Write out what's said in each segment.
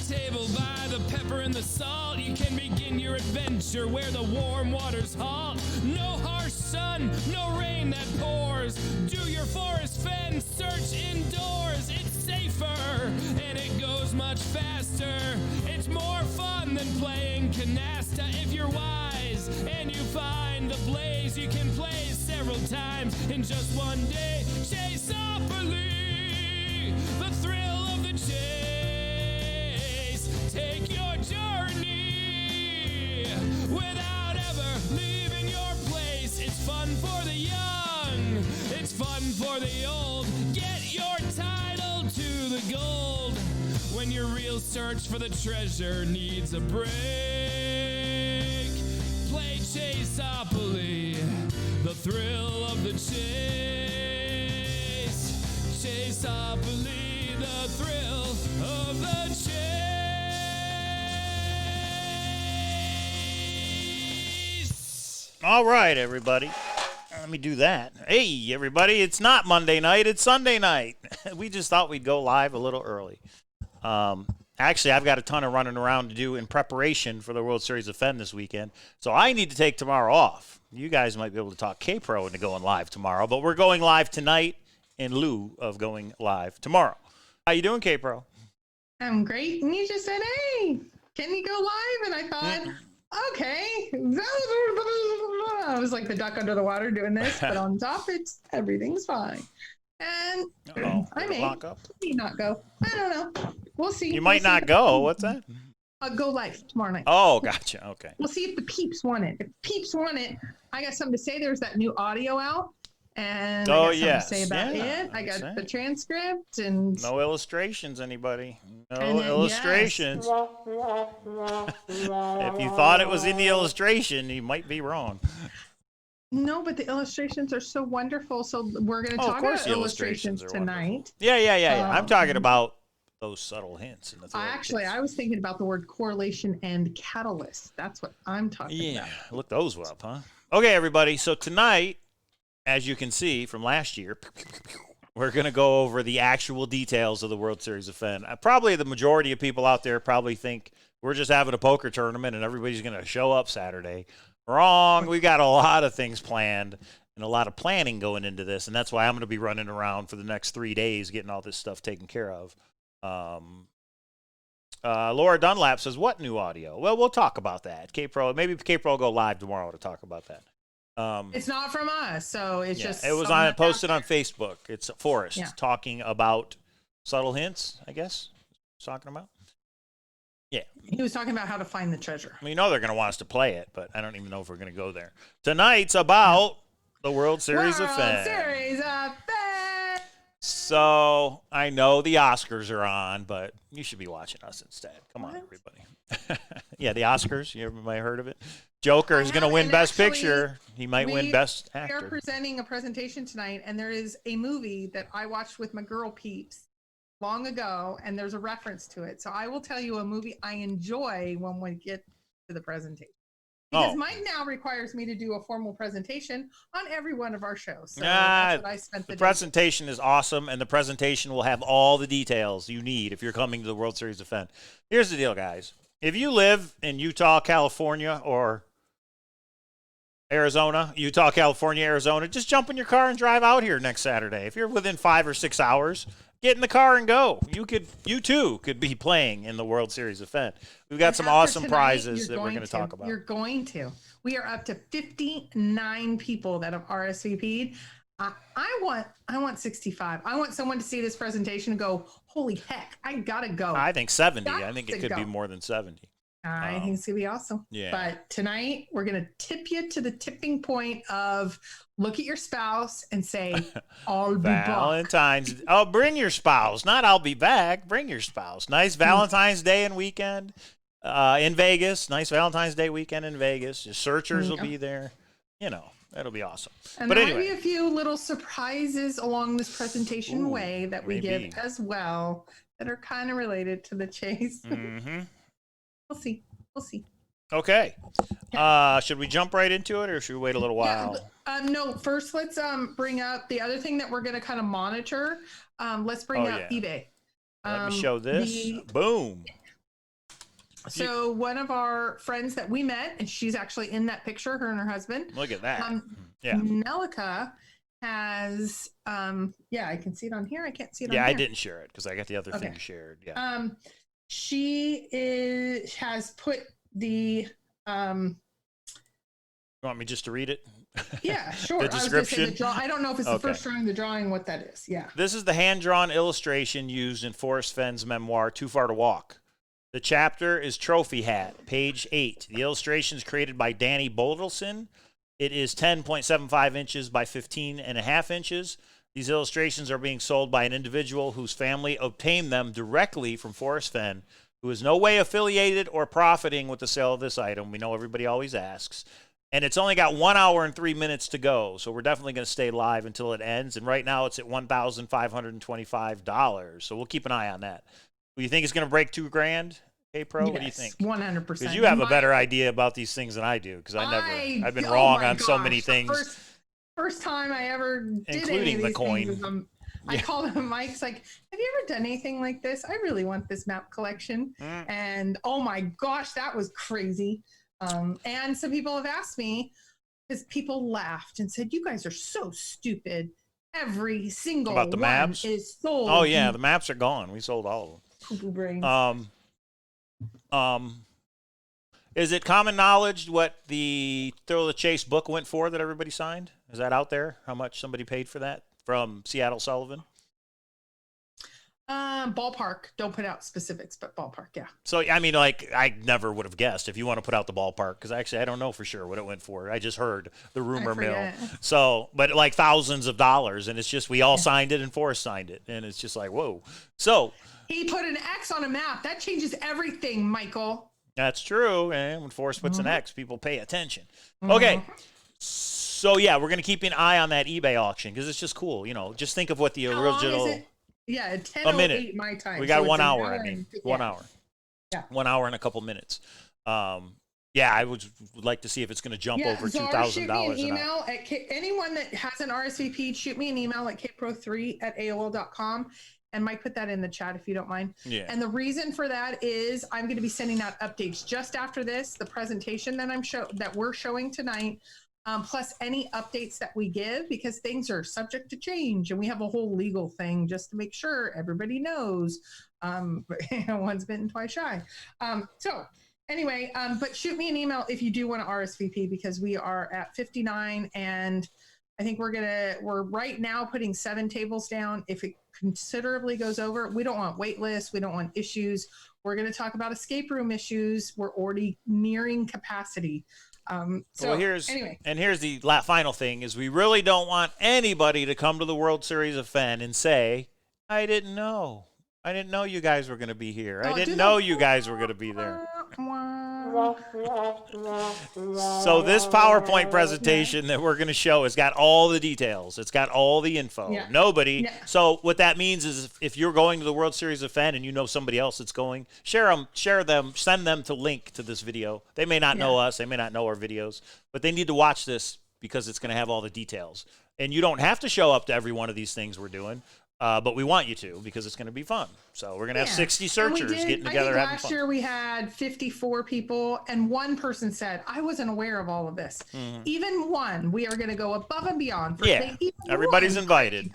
table by the pepper and the salt. You can begin your adventure where the warm waters halt. No harsh sun, no rain that pours. Do your Forrest Fenn search indoors. It's safer and it goes much faster. It's more fun than playing canasta. If you're wise and you find the blaze, you can play several times in just one day. Chase Opoly, the thrill of the chase. Take your journey without ever leaving your place. It's fun for the young, it's fun for the old. Get your title to the gold when your real search for the treasure needs a break. Play Chaseopoly, the thrill of the chase. Chaseopoly, the thrill of the chase. All right, everybody. Let me do that. Hey, everybody, it's not Monday night, it's Sunday night. We just thought we'd go live a little early. Actually, I've got a ton of running around to do in preparation for the World Series of Fenn this weekend, so I need to take tomorrow off. You guys might be able to talk Kpro into going live tomorrow, but we're going live tonight in lieu of going live tomorrow. How you doing, Kpro? I'm great. And you just said, hey, can you go live? And I thought, okay. I was like the duck under the water doing this, but on top, everything's fine. And I may not go. I don't know. We'll see. You might not go. What's that? I'll go live tomorrow night. Oh, gotcha. Okay. We'll see if the peeps want it. If peeps want it, I got something to say. There's that new audio out. And I got something to say about it. I got the transcript and no illustrations, anybody. No illustrations. If you thought it was in the illustration, you might be wrong. No, but the illustrations are so wonderful. So we're going to talk about illustrations tonight. Yeah. I'm talking about those subtle hints. I was thinking about the word correlation and catalyst. That's what I'm talking about. Yeah, look those up, huh? Okay, everybody. So tonight, as you can see from last year, we're going to go over the actual details of the World Series of Fenn. Probably the majority of people out there probably think we're just having a poker tournament and everybody's going to show up Saturday. Wrong. We got a lot of things planned and a lot of planning going into this, and that's why I'm going to be running around for the next 3 days getting all this stuff taken care of. Laura Dunlap says, what new audio? Well, we'll talk about that. Kpro, maybe Kpro will go live tomorrow to talk about that. It's not from us, so it's just it was posted on Facebook. It's Forrest talking about subtle hints, I guess. Talking about. Yeah. He was talking about how to find the treasure. We know they're going to want us to play it, but I don't even know if we're going to go there. Tonight's about the World Series of Fenn. World Series of Fenn. So I know the Oscars are on, but you should be watching us instead. Come on, everybody. Yeah, the Oscars. You everybody heard of it? Joker is going to win Best Picture. He might win Best Actor. We are presenting a presentation tonight, and there is a movie that I watched with my girl peeps long ago, and there's a reference to it. So I will tell you a movie I enjoy when we get to the presentation. Because mine now requires me to do a formal presentation on every one of our shows. So that's what I spent the presentation is awesome, and the presentation will have all the details you need if you're coming to the World Series of Fenn. Here's the deal, guys. If you live in Utah, California, or Arizona, Utah, California, Arizona, just jump in your car and drive out here next Saturday. If you're within 5 or 6 hours, get in the car and go. You too could be playing in the World Series of Fenn. We've got some awesome prizes that we're going to talk about. You're going to. We are up to 59 people that have RSVP'd. I want 65. I want someone to see this presentation and go, holy heck, I gotta go. I think 70. I think it could be more than 70. I think it's going to be awesome. Yeah. But tonight, we're going to tip you to the tipping point of look at your spouse and say, I'll be back. Valentine's. Oh, bring your spouse. Not I'll be back. Bring your spouse. Nice Valentine's Day and weekend in Vegas. Nice Valentine's Day weekend in Vegas. Your searchers will be there. You know, that'll be awesome. And there might be a few little surprises along this presentation way that we give as well that are kind of related to the chase. Mm-hmm. We'll see. Okay. Should we jump right into it, or should we wait a little while? No, first let's bring up the other thing that we're going to kind of monitor. Let's bring up eBay. Let me show this. Boom. So one of our friends that we met, and she's actually in that picture, her and her husband. Look at that. Yeah. Nelica has, I can see it on here. I can't see it on here. Yeah, I didn't share it because I got the other thing shared. Yeah. She has put the, you want me just to read it? Yeah, sure. The description. I don't know if it's the first drawing, the drawing, what that is. Yeah. This is the hand-drawn illustration used in Forrest Fenn's memoir, Too Far to Walk. The chapter is Trophy Hat, page 8. The illustration is created by Danny Bodelson. It is 10.75 inches by 15.5 inches. These illustrations are being sold by an individual whose family obtained them directly from Forrest Fenn, who is no way affiliated or profiting with the sale of this item. We know everybody always asks. And it's only got 1 hour and 3 minutes to go, so we're definitely going to stay live until it ends. And right now it's at $1,525, so we'll keep an eye on that. Do you think it's going to break $2,000, Kpro? Yes, what do you think? 100%. Because you have a better idea about these things than I do, because I've been wrong on so many things. First time I ever did including any of the these coin. things, I called him. Mike's like, "Have you ever done anything like this? I really want this map collection." And oh my gosh, that was crazy. And some people have asked me, because people laughed and said, "You guys are so stupid. Every single about the one maps is sold." Oh yeah, the maps are gone. We sold all of them. Poo-poo brains. Is it common knowledge what the Thrill of the Chase book went for that everybody signed? Is that out there? How much somebody paid for that from Seattle Sullivan? Ballpark. Don't put out specifics, but ballpark, yeah. So, I mean, like, I never would have guessed if you want to put out the ballpark, because actually I don't know for sure what it went for. I just heard the rumor mill. So, but like thousands of dollars, and it's just we all signed it and Forrest signed it, and it's just like, whoa. So he put an X on a map. That changes everything, Michael. That's true, and when Forrest puts an X, people pay attention. Okay. So, yeah, we're going to keep an eye on that eBay auction because it's just cool. You know, just think of what the original. Yeah, 10 a minute. My time. We got so 1 hour, I mean. 1 hour. Yeah. 1 hour and a couple minutes. Yeah, I would like to see if it's going to jump over $2,000. Shoot me an email at anyone that has an RSVP, shoot me an email at kpro3@aol.com. And Mike, put that in the chat if you don't mind. Yeah. And the reason for that is I'm going to be sending out updates just after this, the presentation that we're showing tonight, plus any updates that we give, because things are subject to change, and we have a whole legal thing just to make sure everybody knows. Once bitten, twice shy. So anyway, but shoot me an email if you do want to RSVP, because we are at 59, and I think we're right now putting 7 tables down. If it considerably goes over, we don't want wait lists. We don't want issues. We're going to talk about escape room issues. We're already nearing capacity. So here's the final thing is we really don't want anybody to come to the World Series of Fenn and say, I didn't know you guys were going to be here. I didn't know you guys were going to be there. So this PowerPoint presentation that we're going to show has got all the details. It's got all the info. Yeah. So what that means is if you're going to the World Series of Fenn and you know somebody else that's going, share them, send them to link to this video. They may not know us. They may not know our videos, but they need to watch this because it's going to have all the details. And you don't have to show up to every one of these things we're doing. But we want you to because it's going to be fun. So we're going to have 60 searchers getting together having fun. Last year we had 54 people, and one person said, I wasn't aware of all of this. Even one. We are going to go above and beyond. Everybody's invited.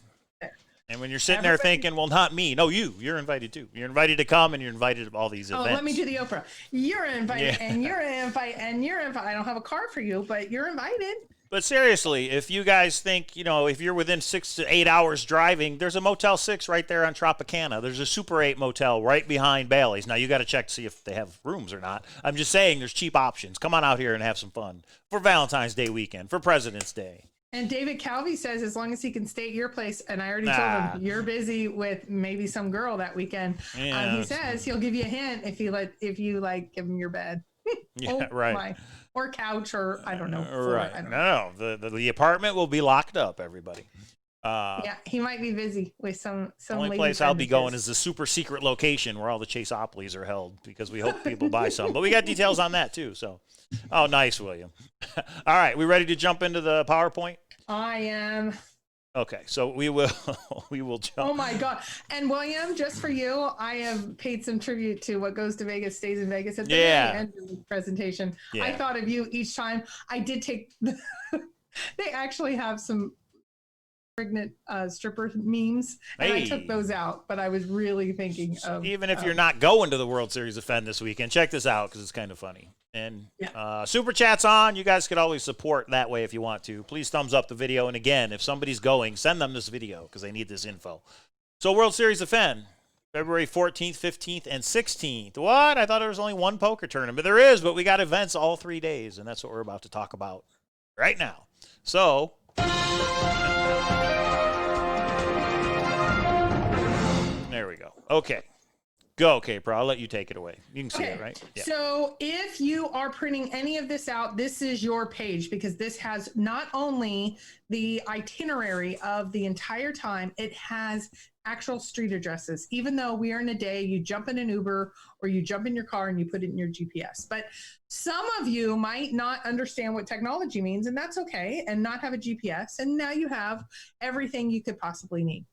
And when you're sitting there thinking, well, not me. No, you're invited too. You're invited to come, and you're invited to all these events. Oh, let me do the Oprah. You're invited, and you're invited, and you're invited. I don't have a card for you, but you're invited. But seriously, if you guys think, if you're within 6 to 8 hours driving, there's a Motel 6 right there on Tropicana. There's a Super 8 motel right behind Ballys. Now, you got to check to see if they have rooms or not. I'm just saying there's cheap options. Come on out here and have some fun for Valentine's Day weekend, for President's Day. And David Calvi says as long as he can stay at your place, and I already told him you're busy with maybe some girl that weekend. He says he'll give you a hint if you give him your bed. Right. Or couch, or I don't know. Right. I don't know. The apartment will be locked up, everybody. He might be busy with some The only place I'll be going is the super secret location where all the Chaseopolies are held because we hope people buy some. But we got details on that, too. So, nice, William. All right. We ready to jump into the PowerPoint? I am. Okay, so we will we will jump. Oh my God. And William, just for you, I have paid some tribute to What Goes to Vegas Stays in Vegas at the very end of the presentation. Yeah. I thought of you each time. I did take, they actually have some pregnant stripper memes, and I took those out, but I was really thinking of. Even if you're not going to the World Series of Fenn this weekend, check this out because it's kind of funny. And Super Chat's on. You guys could always support that way if you want to. Please thumbs up the video. And again, if somebody's going, send them this video because they need this info. So World Series of Fenn, February 14th, 15th, and 16th. What? I thought there was only one poker tournament. There is, but we got events all 3 days, and that's what we're about to talk about right now. So there we go. Okay. Go, Kpro. I'll let you take it away. You can see it, right? Yeah. So if you are printing any of this out, this is your page because this has not only the itinerary of the entire time, it has actual street addresses. Even though we are in a day, you jump in an Uber or you jump in your car and you put it in your GPS. But some of you might not understand what technology means, and that's okay, and not have a GPS. And now you have everything you could possibly need.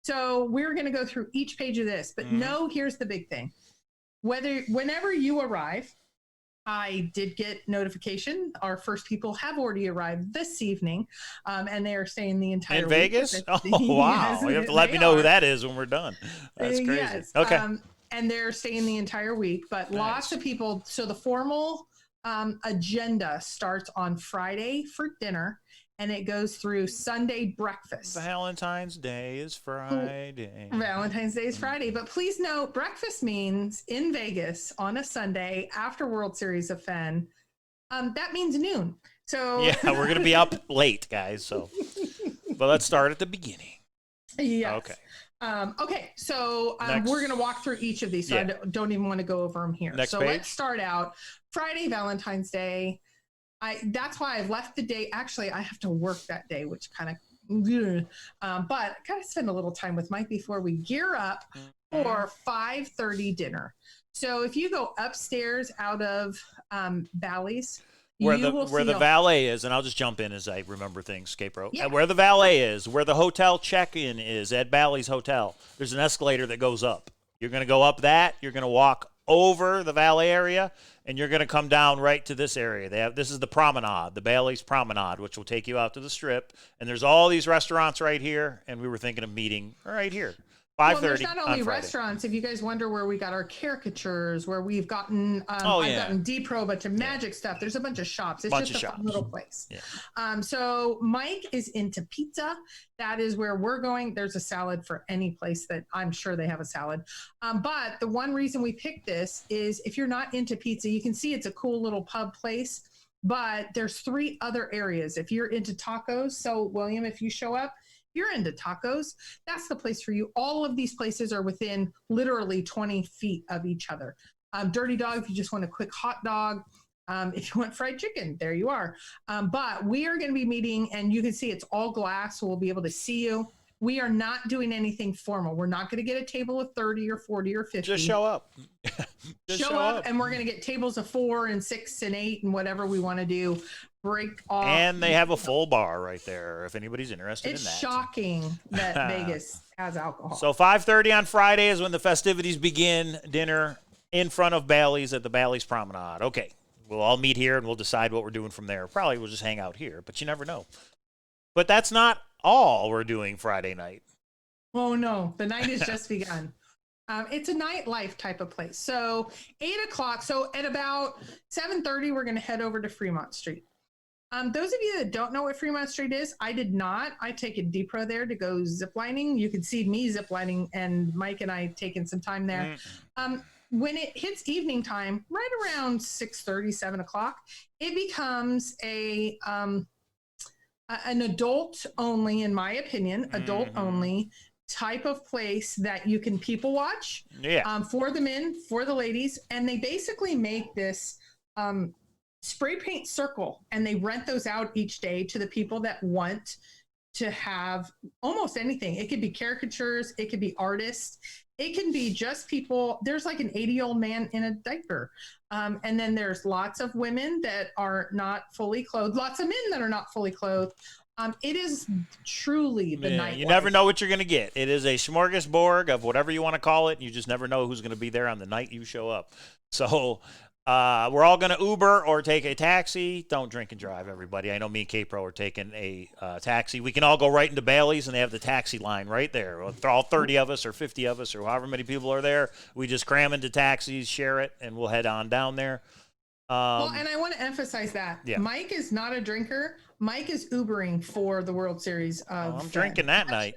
So we're going to go through each page of this, but no, here's the big thing. Whenever you arrive, I did get notification. Our first people have already arrived this evening, and they are staying the entire in week. Vegas? Oh, wow. Yes, you have to let me know who that is when we're done. That's crazy. Yes. Okay. And they're staying the entire week, but lots of people. So the formal agenda starts on Friday for dinner. And it goes through Sunday breakfast. Valentine's Day is Friday. Valentine's Day is Friday. But please note, breakfast means in Vegas on a Sunday after World Series of Fenn. That means noon. So yeah, we're going to be up late, guys. So, but let's start at the beginning. Yes. Okay. Okay, so we're going to walk through each of these. So I don't even want to go over them here. Next so page. Let's start out Friday, Valentine's Day. That's why I've left the day. Actually, I have to work that day, which kind of, but I gotta spend a little time with Mike before we gear up for 5:30 dinner. So if you go upstairs out of Ballys, where the valet is, and I'll just jump in as I remember things, Kpro. Yeah. Where the valet is, where the hotel check-in is at Ballys Hotel, there's an escalator that goes up. You're going to go up that. You're going to walk over the valet area, and you're going to come down right to this area. This is the promenade, the Ballys Promenade, which will take you out to the Strip. And there's all these restaurants right here, and we were thinking of meeting right here. 5:30 well, there's not only on Friday. Restaurants. If you guys wonder where we got our caricatures, where we've gotten, I've gotten Kpro, a bunch of magic stuff. There's a bunch of shops. It's just a fun little place. Yeah. So Mike is into pizza. That is where we're going. There's a salad for any place that I'm sure they have a salad. But the one reason we picked this is if you're not into pizza, you can see it's a cool little pub place. But there's 3 other areas. If you're into tacos, so William, if you show up, you're into tacos, that's the place for you. All of these places are within literally 20 feet of each other. Dirty Dog, if you just want a quick hot dog. If you want fried chicken, there you are. But we are going to be meeting, and you can see it's all glass, so we'll be able to see you. We are not doing anything formal. We're not going to get a table of 30 or 40 or 50. Just show up. Show up, and we're going to get tables of 4 and 6 and 8 and whatever we want to do. Break off. And they have a full bar right there if anybody's interested in that. It's shocking that Vegas has alcohol. So 5:30 on Friday is when the festivities begin. Dinner in front of Ballys at the Ballys Promenade. Okay, we'll all meet here and we'll decide what we're doing from there. Probably we'll just hang out here, but you never know. But that's not all we're doing Friday night. Oh, no. The night has just begun. It's a nightlife type of place. So 8 o'clock. So at about 7:30, we're going to head over to Fremont Street. Those of you that don't know what Fremont Street is, I did not. I taken Kpro there to go ziplining. You can see me ziplining, and Mike and I taking some time there. When it hits evening time, right around 6:30, 7 o'clock, it becomes an adult only, in my opinion, adult only type of place that you can people watch. For the men, for the ladies, and they basically make this spray paint circle, and they rent those out each day to the people that want to have almost anything. It could be caricatures, it could be artists, it can be just people. There's like an 80-year-old man in a diaper, and then there's lots of women that are not fully clothed, lots of men that are not fully clothed. It is truly the night. You never know what you're going to get. It is a smorgasbord of whatever you want to call it, and you just never know who's going to be there on the night you show up. So we're all going to Uber or take a taxi. Don't drink and drive, everybody. I know me and Kpro are taking a taxi. We can all go right into Ballys, and they have the taxi line right there. All 30 of us or 50 of us or however many people are there, we just cram into taxis, share it, and we'll head on down there. Well, and I want to emphasize that Mike is not a drinker. Mike is Ubering for the World Series of I'm drinking that night.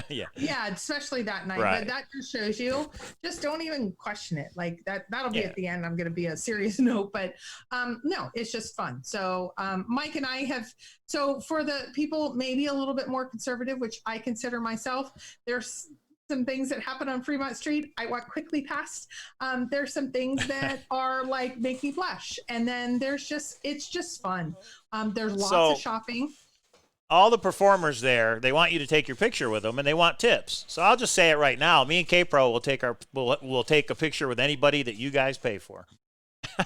Yeah, especially that night. Right. But that just shows you, just don't even question it. Like that'll be at the end. I'm going to be a serious note, but no, it's just fun. So Mike and I have, so for the people maybe a little bit more conservative, which I consider myself, there's some things that happen on Fremont Street I walk quickly past. There's some things that are like make me blush, and then there's just, it's just fun. There's lots of shopping. All the performers there, they want you to take your picture with them, and they want tips. So I'll just say it right now. Me and Kpro will take a picture with anybody that you guys pay for.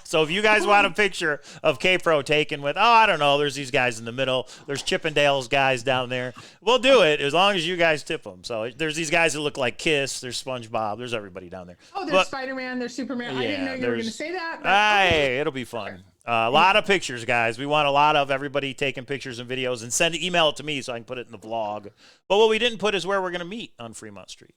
So if you guys want a picture of Kpro taken with, I don't know, there's these guys in the middle, there's Chippendales guys down there, we'll do it as long as you guys tip them. So there's these guys that look like Kiss, there's SpongeBob, there's everybody down there. Oh, there's Spider-Man, there's Superman. Yeah, I didn't know you were going to say that. Hey, it'll be fun. A lot of pictures, guys. We want a lot of everybody taking pictures and videos, and email it to me so I can put it in the vlog. But what we didn't put is where we're going to meet on Fremont Street.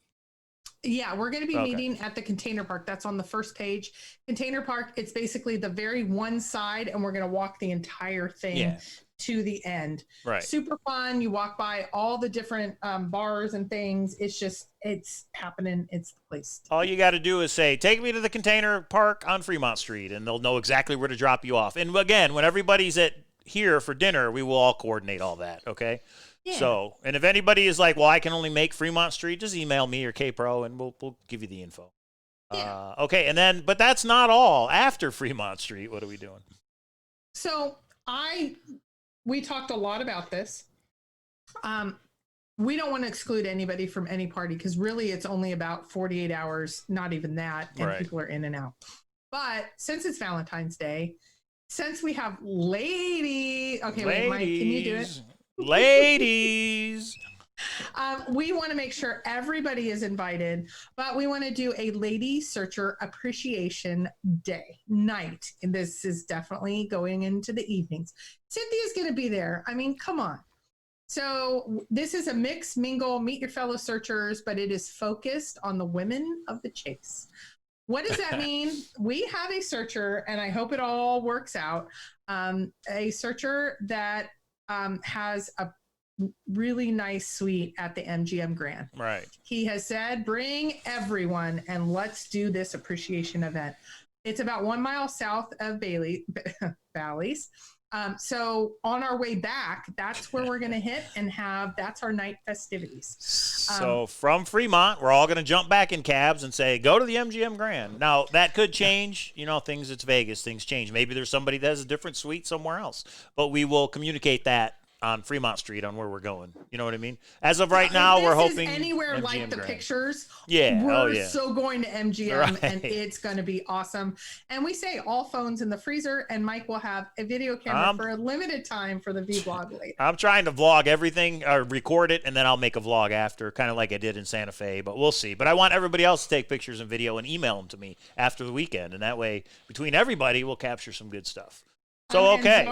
Yeah, we're going to be meeting at the Container Park. That's on the first page. Container Park, it's basically the very one side, and we're going to walk the entire thing to the end. Right. Super fun. You walk by all the different bars and things. It's just, it's happening. It's the place. All you got to do is say, take me to the Container Park on Fremont Street, and they'll know exactly where to drop you off. And again, when everybody's here for dinner, we will all coordinate all that, okay? Yeah. So, and if anybody is like, well, I can only make Fremont Street, just email me or Kpro, and we'll give you the info. Yeah. Okay, and then, but that's not all. After Fremont Street, what are we doing? So we talked a lot about this. We don't want to exclude anybody from any party because really it's only about 48 hours, not even that, and people are in and out. But since it's Valentine's Day, since we have wait, Mike, can you do it? Ladies. We want to make sure everybody is invited, but we want to do a Lady Searcher Appreciation night. And this is definitely going into the evenings. Cynthia's going to be there. I mean, come on. So this is a mix, mingle, meet your fellow searchers, but it is focused on the women of the chase. What does that mean? We have a searcher, and I hope it all works out, a searcher that has a really nice suite at the MGM Grand. Right. He has said, bring everyone and let's do this appreciation event. It's about 1 mile south of Ballys. So on our way back, that's where we're going to hit and that's our night festivities. So from Fremont, we're all going to jump back in cabs and say, go to the MGM Grand. Now, that could change. You know, it's Vegas. Things change. Maybe there's somebody that has a different suite somewhere else. But we will communicate that on Fremont Street on where we're going. You know what I mean? As of right now, we're hoping anywhere MGM like the Grand. Pictures. Yeah. We're so going to MGM and it's going to be awesome. And we say all phones in the freezer, and Mike will have a video camera for a limited time for the vlog later. I'm trying to vlog everything, or record it, and then I'll make a vlog after, kind of like I did in Santa Fe, but we'll see. But I want everybody else to take pictures and video and email them to me after the weekend, and that way, between everybody, we'll capture some good stuff. So, okay.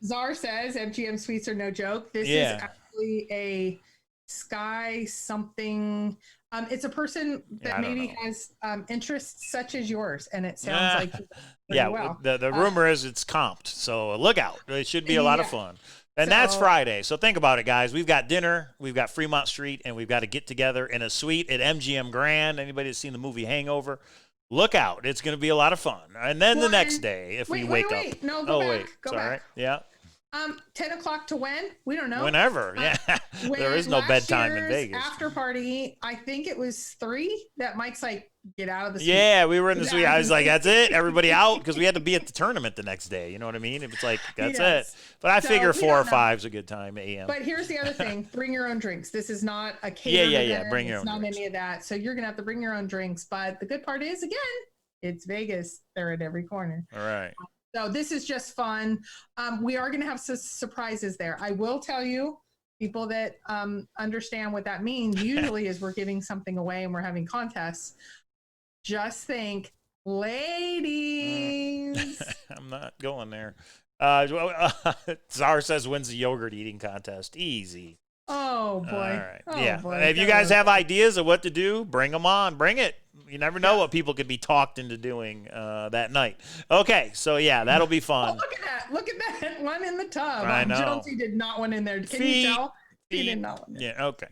Czar says MGM suites are no joke. This is actually a Sky something. It's a person that maybe has interests such as yours, and it sounds like well. The rumor is it's comped, so look out. It should be a lot of fun. And that's Friday. So think about it, guys. We've got dinner, we've got Fremont Street, and we've got to get together in a suite at MGM Grand. Anybody that's seen the movie Hangover? Look out. It's going to be a lot the And then the next day, if we wake up. No, go back. Go back. Right. Yeah. 10 o'clock to when? We don't know. Whenever. Yeah. There is no bedtime in Vegas. After party, I think it was 3 that Mike's like, get out of the suite. Yeah, we were in the suite. I was like, that's it. Everybody out, because we had to be at the tournament the next day. You know what I mean? If it's like, that's it. But I figure 4 or 5 is a good time, a.m. But here's the other thing. Bring your own drinks. This is not a catered event. Bring your own drinks. It's not any of that. So you're going to have to bring your own drinks. But the good part is, again, it's Vegas. They're at every corner. All right. So this is just fun. We are going to have some surprises there. I will tell you, People that understand what that means usually is we're giving something away and we're having contests. Just think, ladies. I'm not going there. Czar says wins the yogurt eating contest. Easy. Oh boy. All right. Oh, yeah. boy. If you guys have ideas of what to do, bring them on. Bring it. You never know what people could be talked into doing that night. Okay. So, yeah, that'll be fun. Oh, look at that. Look at that one in the tub. I know. Jonesy did not want in there. Can you tell? He did not want in. Yeah. Okay.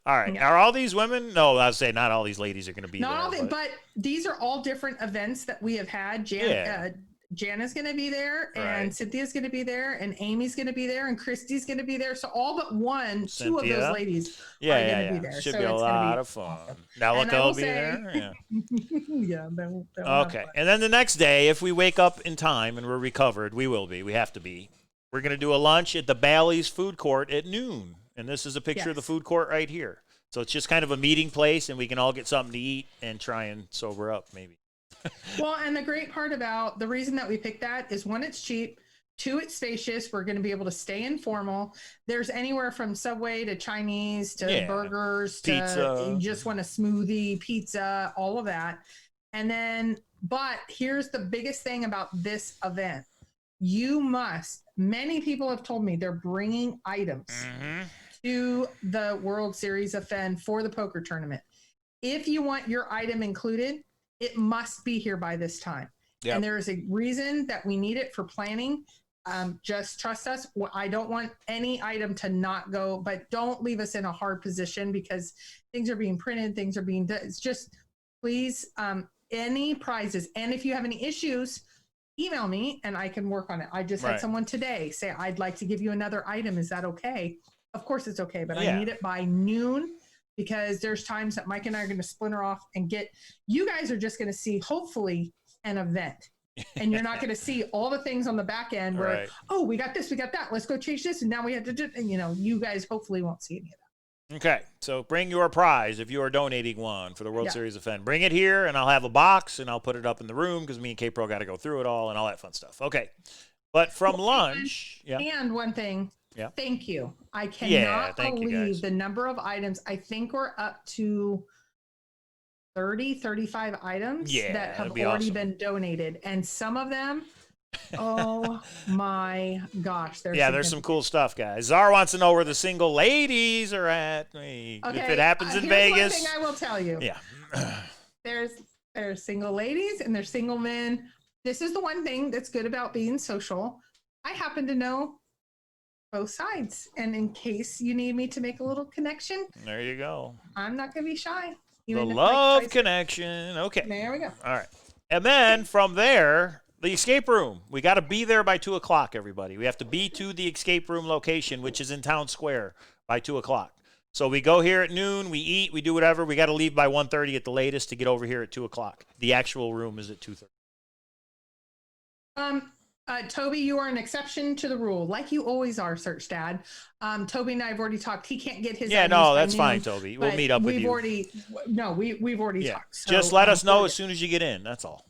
All right. Yeah. Are all these women? No, I would say not all these ladies are going to be Not there. all the, but these are all different events that we have had. Jana's going to be there, and Right. Cynthia's going to be there, and Amy's going to be there, and Christy's going to be there. So all but two of those ladies are going to be there. Should so be a it's lot of fun. awesome. Nella And I will will be say- there. Yeah. Yeah. They'll have Okay. fun. And then the next day, if we wake up in time and we're recovered, we will be. We have to be. We're going to do a lunch at the Ballys food court at noon. And this is a picture of the Yes. food court right here. So it's just kind of a meeting place, and we can all get something to eat and try and sober up maybe. Well, and the great part about the reason that we picked that is one, it's cheap. Two, it's spacious. We're going to be able to stay informal. There's anywhere from Subway to Chinese to burgers to Pizza. you just want a smoothie, pizza, all of that. And then, but here's the biggest thing about this event. Many people have told me they're bringing items to the World Series of Fenn for the poker tournament. If you want your item included, it must be here by this time. Yep. And there is a reason that we need it for planning. Just trust us. I don't want any item to not go, but don't leave us in a hard position because things are being printed, things are being done. It's just, please, any prizes. And if you have any issues, email me and I can work on it. I just had someone today say, I'd like to give you another item. Is that okay? Of course it's okay, but I need it by noon because there's times that Mike and I are going to splinter off and you guys are just going to see, hopefully, an event. And you're not going to see all the things on the back end where, oh, we got this, we got that. Let's go change this. And now we have to do, and you guys hopefully won't see any of that. Okay, so bring your prize if you are donating one for the World Series of Fenn. Bring it here, and I'll have a box, and I'll put it up in the room because me and Kpro got to go through it all and all that fun stuff. Okay, but from lunch, And one thing, thank you. I Yeah, cannot thank you, guys. believe the number of items. I think we're up to 35 items that have that'd be already awesome. been donated. And some of them, oh my gosh. there's some cool stuff, guys. Czar wants to know where the single ladies are at. Okay, If it happens in here's Vegas. one thing I will tell you. Yeah. There's single ladies and there's single men. This is the one thing that's good about being social. I happen to know both sides. And in case you need me to make a little connection, There you go. I'm not going to be shy. The Even if love Mike tries- connection. Okay. There we go. All right. And then from there, the escape room. We got to be there by 2 o'clock, everybody. We have to be to the escape room location, which is in Town Square, by 2 o'clock. So we go here at noon, we eat, we do whatever. We got to leave by 1:30 at the latest to get over here at 2 o'clock. The actual room is at 2:30. Toby, you are an exception to the rule, like you always are, Search Dad. Toby and I have already talked. He can't get his. Yeah, items no, by that's noon, fine, Toby. We'll but meet up with we've you. We've already talked. So, Just let us know as soon as you get in. That's all.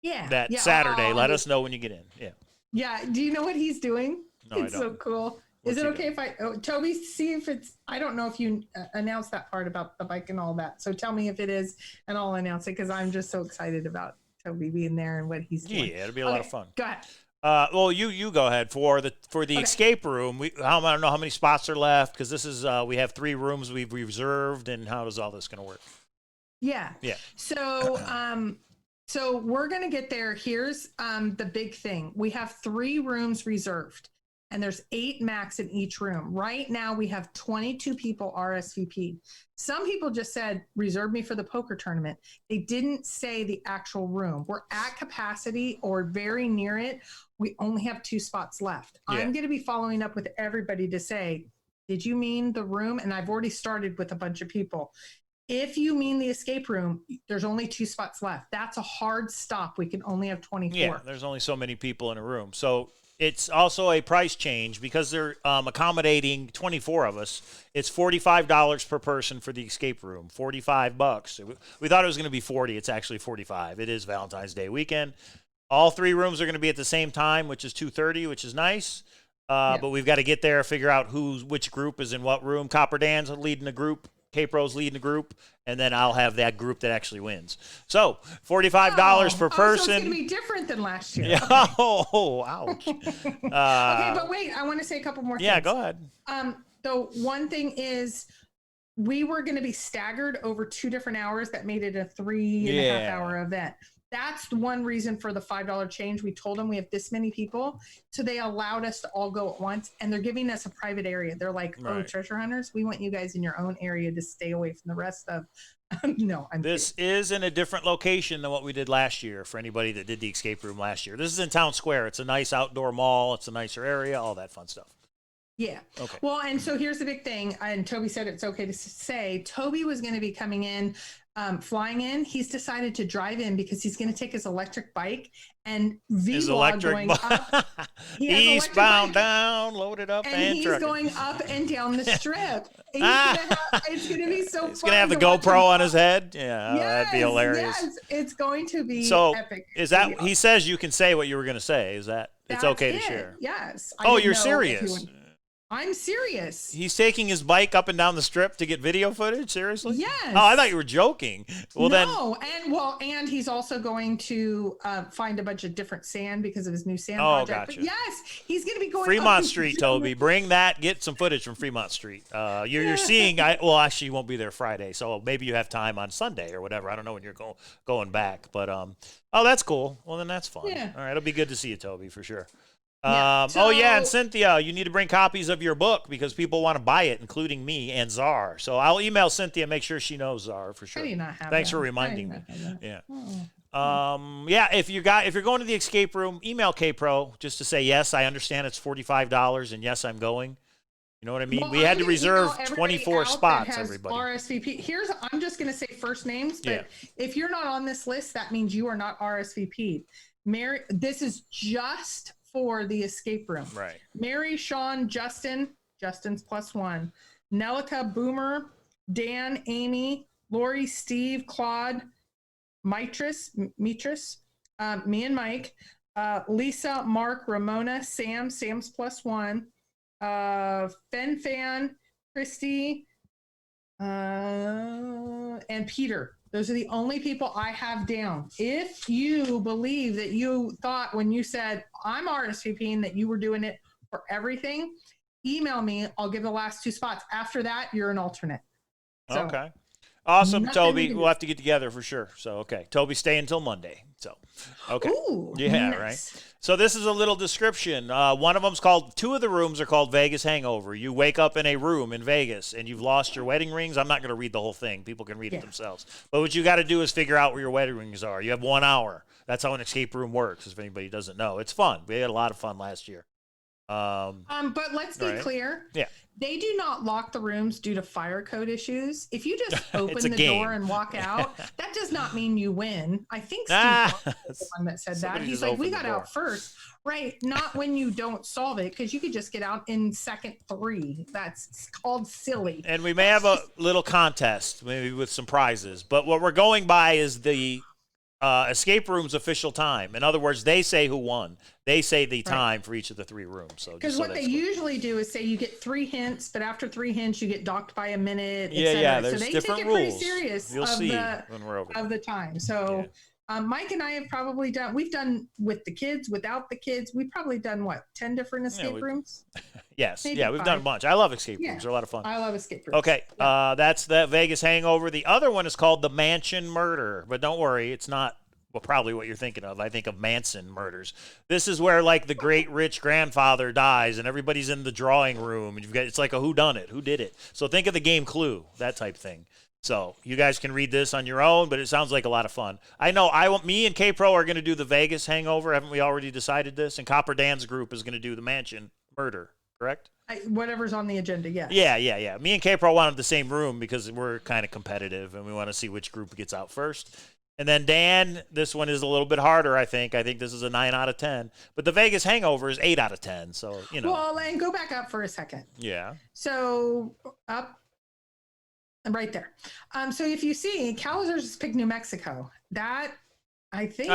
Yeah. Saturday, let us know when you get in. Yeah. Yeah. Do you know what he's doing? No, It's I so don't. cool. What's Is it he okay if Toby, see if it's, I don't know if you announced that part about the bike and all that. So tell me if it is, and I'll announce it because I'm just so excited about Toby being there and what he's doing. Yeah, it'll be a lot of fun. Go ahead. Well, you go ahead for the escape room. I don't know how many spots are left because this is we have 3 rooms we've reserved, and how is all this going to work? Yeah. Yeah. So we're going to get there. Here's the big thing. We have 3 rooms reserved and there's 8 max in each room. Right now we have 22 people RSVP. Some people just said, reserve me for the poker tournament. They didn't say the actual room. We're at capacity or very near it. We only have 2 spots left. Yeah. I'm going to be following up with everybody to say, did you mean the room? And I've already started with a bunch of people. If you mean the escape room, there's only 2 spots left. That's a hard stop. We can only have 24. Yeah, there's only so many people in a room. So it's also a price change because they're accommodating 24 of us. It's $45 per person for the escape room, $45. We thought it was going to be 40. It's actually 45. It is Valentine's Day weekend. All 3 rooms are going to be at the same time, which is 2:30, which is nice. But we've got to get there, figure out which group is in what room. Copper Dan's leading the group. Kpro's leading the group, and then I'll have that group that actually wins. So $45 per person. So it's going to be different than last year. Yeah. Okay. Oh, ouch. Okay, but wait, I want to say a couple more things. Yeah, go ahead. So one thing is we were going to be staggered over 2 different hours. That made it a 3.5 hour event. That's the one reason for the $5 change. We told them we have this many people, so they allowed us to all go at once, and they're giving us a private area. They're like, "Oh, treasure hunters, we want you guys in your own area to stay away from the rest of." No, This is in a different location than what we did last year. For anybody that did the escape room last year, this is in Town Square. It's a nice outdoor mall. It's a nicer area. All that fun stuff. Yeah. Okay. Well, and so here's the big thing, and Toby said it's okay to say Toby was going to be coming in. Flying in, he's decided to drive in because he's going to take his electric bike and vlog going up. Eastbound, down, loaded up, and he's trucking. Going up and down the strip. It's going to be so fun. He's going to have the GoPro on his head. Yeah, that'd be hilarious. Yes, it's going to be epic. Is that he says you can say what you were going to say? Is that it's okay to share? Yes. Oh, you're serious? I'm serious. He's taking his bike up and down the strip to get video footage? Seriously? Yes. Oh, I thought you were joking. Well, and he's also going to find a bunch of different sand because of his new sand project. Gotcha. But yes, he's going to be going Fremont Street, Toby. Bring that. Get some footage from Fremont Street. You're seeing. Actually, you won't be there Friday, so maybe you have time on Sunday or whatever. I don't know when you're going back, but that's cool. Well, then that's fun. Yeah. All right, it'll be good to see you, Toby, for sure. And Cynthia, you need to bring copies of your book because people want to buy it, including me and Czar. So I'll email Cynthia, make sure she knows Czar for sure. How do you not have Thanks that? for reminding me. Yeah. Oh. If you're going to the escape room, email Kpro just to say yes, I understand it's $45 and yes, I'm going. You know what I mean? Well, we had to reserve 24 spots. Everybody. RSVP. I'm just going to say first names, but if you're not on this list, that means you are not RSVP'd. Mary, this is just for the escape room. Right. Mary, Sean, Justin's +1. Nelica, Boomer, Dan, Amy, Lori, Steve, Claude, Mitris, me and Mike, Lisa, Mark, Ramona, Sam's +1, Fan, Christy, and Peter. Those are the only people I have down. If you believe that you thought when you said I'm RSVPing that you were doing it for everything, email me. I'll give the last 2 spots. After that, you're an alternate. So, okay. Awesome, Toby. We'll have to get together for sure. So, okay. Toby, stay until Monday. So, okay. Ooh, yeah, nice. Right. So this is a little description. One of them's called, 2 of the rooms are called Vegas Hangover. You wake up in a room in Vegas and you've lost your wedding rings. I'm not going to read the whole thing. People can read it themselves. But what you got to do is figure out where your wedding rings are. You have 1 hour. That's how an escape room works, if anybody doesn't know. It's fun. We had a lot of fun last year. But let's be clear. Yeah. They do not lock the rooms due to fire code issues. If you just open the game. door and walk out, that does not mean you win. I think Steve was the one that said that. He's like, we got out first. Right. Not when you don't solve it, because you could just get out in second 3. That's called silly. And we may have a little contest, maybe with some prizes. But what we're going by is the escape room's official time. In other words, they say who won. They say the time for each of the 3 rooms. So because what they usually do is say you get 3 hints, but after 3 hints you get docked by a minute. Yeah. There's so they different take it rules. Pretty serious. You'll see when we're over of the time. So Mike and I have probably done. We've done with the kids, without the kids. We've probably done what 10 different escape rooms. Yes. Maybe we've done a bunch. I love escape rooms. They're a lot of fun. I love escape rooms. Okay. That's the Vegas Hangover. The other one is called the Mansion Murder. But don't worry, it's not. Well, probably what you're thinking of. I think of Manson murders. This is where like the great rich grandfather dies and everybody's in the drawing room and it's like a whodunit, who did it. So think of the game Clue, that type thing. So you guys can read this on your own, but it sounds like a lot of fun. I know me and Kpro are going to do the Vegas Hangover. Haven't we already decided this? And Copper Dan's group is going to do the Mansion Murder, correct? Whatever's on the agenda, yes. Yeah. Me and Kpro wanted the same room because we're kind of competitive and we want to see which group gets out first. And then Dan, this one is a little bit harder, I think. I think this is a 9 out of 10. But the Vegas Hangover is 8 out of 10. So, you know. Well, and go back up for a second. Yeah. So up and right there. So if you see, Cowlazars is picked New Mexico. That I think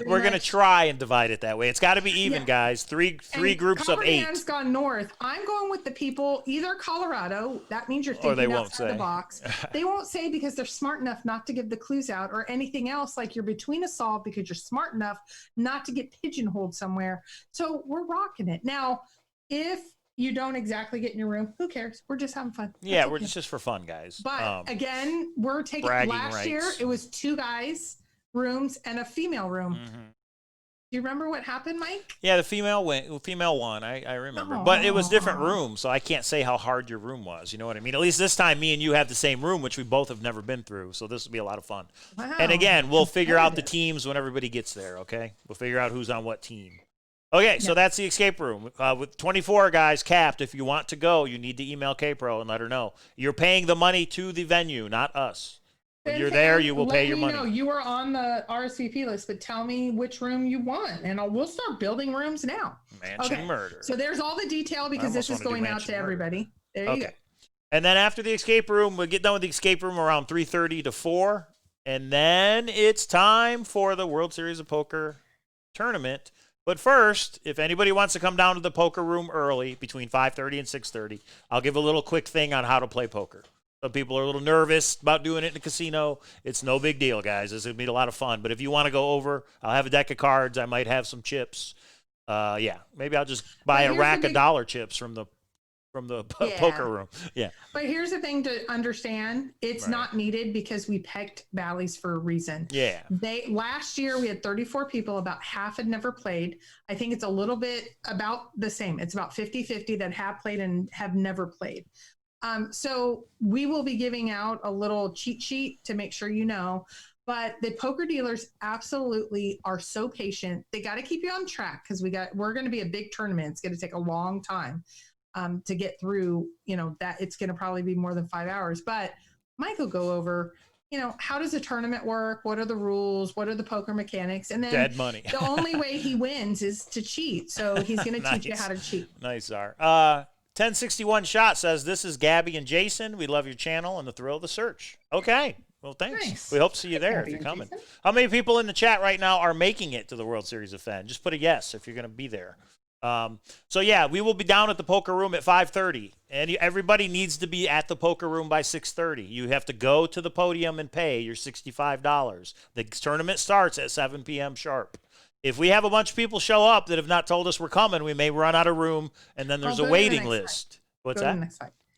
We're going to try and divide it that way. It's got to be even, guys. Three groups of 8. Copperhand's gone north. I'm going with the people, either Colorado, that means you're Or they thinking won't outside say. the box. They won't say because they're smart enough not to give the clues out, or anything else, like you're between a solve because you're smart enough not to get pigeonholed somewhere. So we're rocking it. Now, if you don't exactly get in your room, who cares? We're just having fun. Yeah, we're just for fun, guys. But again, we're taking, last year it was 2 guys rooms and a female room. Do you remember what happened, Mike? Yeah, the female won. I remember. But it was different rooms, so I can't say how hard your room was. You know what I mean? At least this time, me and you have the same room, which we both have never been through. So this will be a lot of fun. Wow. And again, we'll figure out the teams when everybody gets there, okay? We'll figure out who's on what team. Okay, so that's the escape room. With 24 guys capped, if you want to go, you need to email Kpro and let her know. You're paying the money to the venue, not us. When you're there, you will pay your money. Let me know. You are on the RSVP list, but tell me which room you want, and we'll start building rooms now. Mansion Murder. So there's all the detail because this is going out to everybody. There you go. And then after the escape room, we'll get done with the escape room around 3:30 to 4, and then it's time for the World Series of Poker tournament. But first, if anybody wants to come down to the poker room early, between 5:30 and 6:30, I'll give a little quick thing on how to play poker. Some people are a little nervous about doing it in the casino. It's no big deal, guys. It's going to be a lot of fun. But if you want to go over, I'll have a deck of cards. I might have some chips. Maybe I'll just buy a rack of dollar chips from the poker room. Yeah. But here's the thing to understand. It's not needed because we picked Ballys for a reason. Yeah. Last year we had 34 people. About half had never played. I think it's a little bit about the same. It's about 50-50 that have played and have never played. So we will be giving out a little cheat sheet to make sure you know, but the poker dealers absolutely are so patient. They got to keep you on track because we're going to be a big tournament. It's going to take a long time to get through, that it's going to probably be more than 5 hours, but Mike will go over, how does a tournament work? What are the rules? What are the poker mechanics? And then dead money. The only way he wins is to cheat. So he's going to teach you how to cheat. Nice, Czar. 1061 Shot says, this is Gabby and Jason. We love your channel and the thrill of the search. Okay. Well, thanks. Nice. We hope to see you there if you're coming. Jason. How many people in the chat right now are making it to the World Series of Fenn? Just put a yes if you're going to be there. We will be down at the poker room at 5:30, and everybody needs to be at the poker room by 6:30. You have to go to the podium and pay your $65. The tournament starts at 7 p.m. sharp. If we have a bunch of people show up that have not told us we're coming, we may run out of room, and then there's a waiting list. What's that?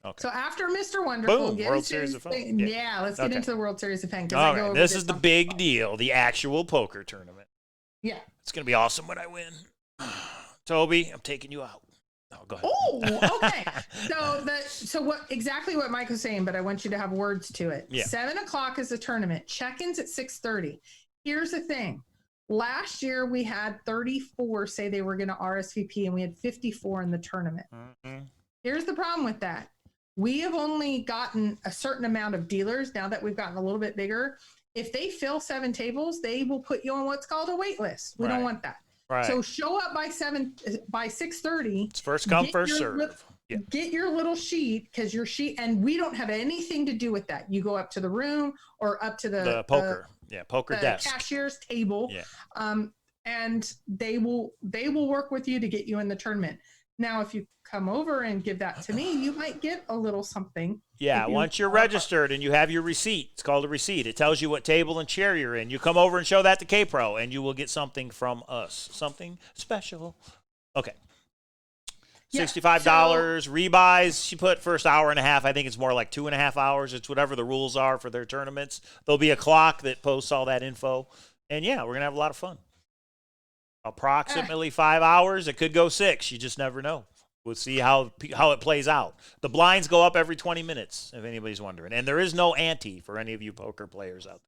Okay. So after Mr. Wonderful, boom, World Series of Fenn. Let's get into the World Series of Fenn. All right, this is the big deal, the actual poker tournament. Yeah. It's going to be awesome when I win. Toby, I'm taking you out. Oh, go ahead. Oh, okay. So exactly what Mike was saying, but I want you to have words to it. Yeah. 7 o'clock is the tournament. Check-ins at 6:30. Here's the thing. Last year we had 34 say they were going to RSVP, and we had 54 in the tournament. Mm-hmm. Here's the problem with that. We have only gotten a certain amount of dealers now that we've gotten a little bit bigger. If they fill 7 tables, they will put you on what's called a wait list. We don't want that. Right. So show up by 6:30. It's first come, first serve. Get your little sheet, because your sheet, and we don't have anything to do with that. You go up to the room or up to the poker, poker the desk, cashier's table, and they will work with you to get you in the tournament. Now, if you come over and give that to me, you might get a little something. Yeah, once you're registered and you have your receipt, it's called a receipt. It tells you what table and chair you're in. You come over and show that to Kpro, and you will get something from us, something special. Okay. $65. Rebuys, she put first hour and a half. I think it's more like 2.5 hours. It's whatever the rules are for their tournaments. There'll be a clock that posts all that info. And, we're going to have a lot of fun. Approximately 5 hours. It could go 6. You just never know. We'll see how it plays out. The blinds go up every 20 minutes, if anybody's wondering. And there is no ante for any of you poker players out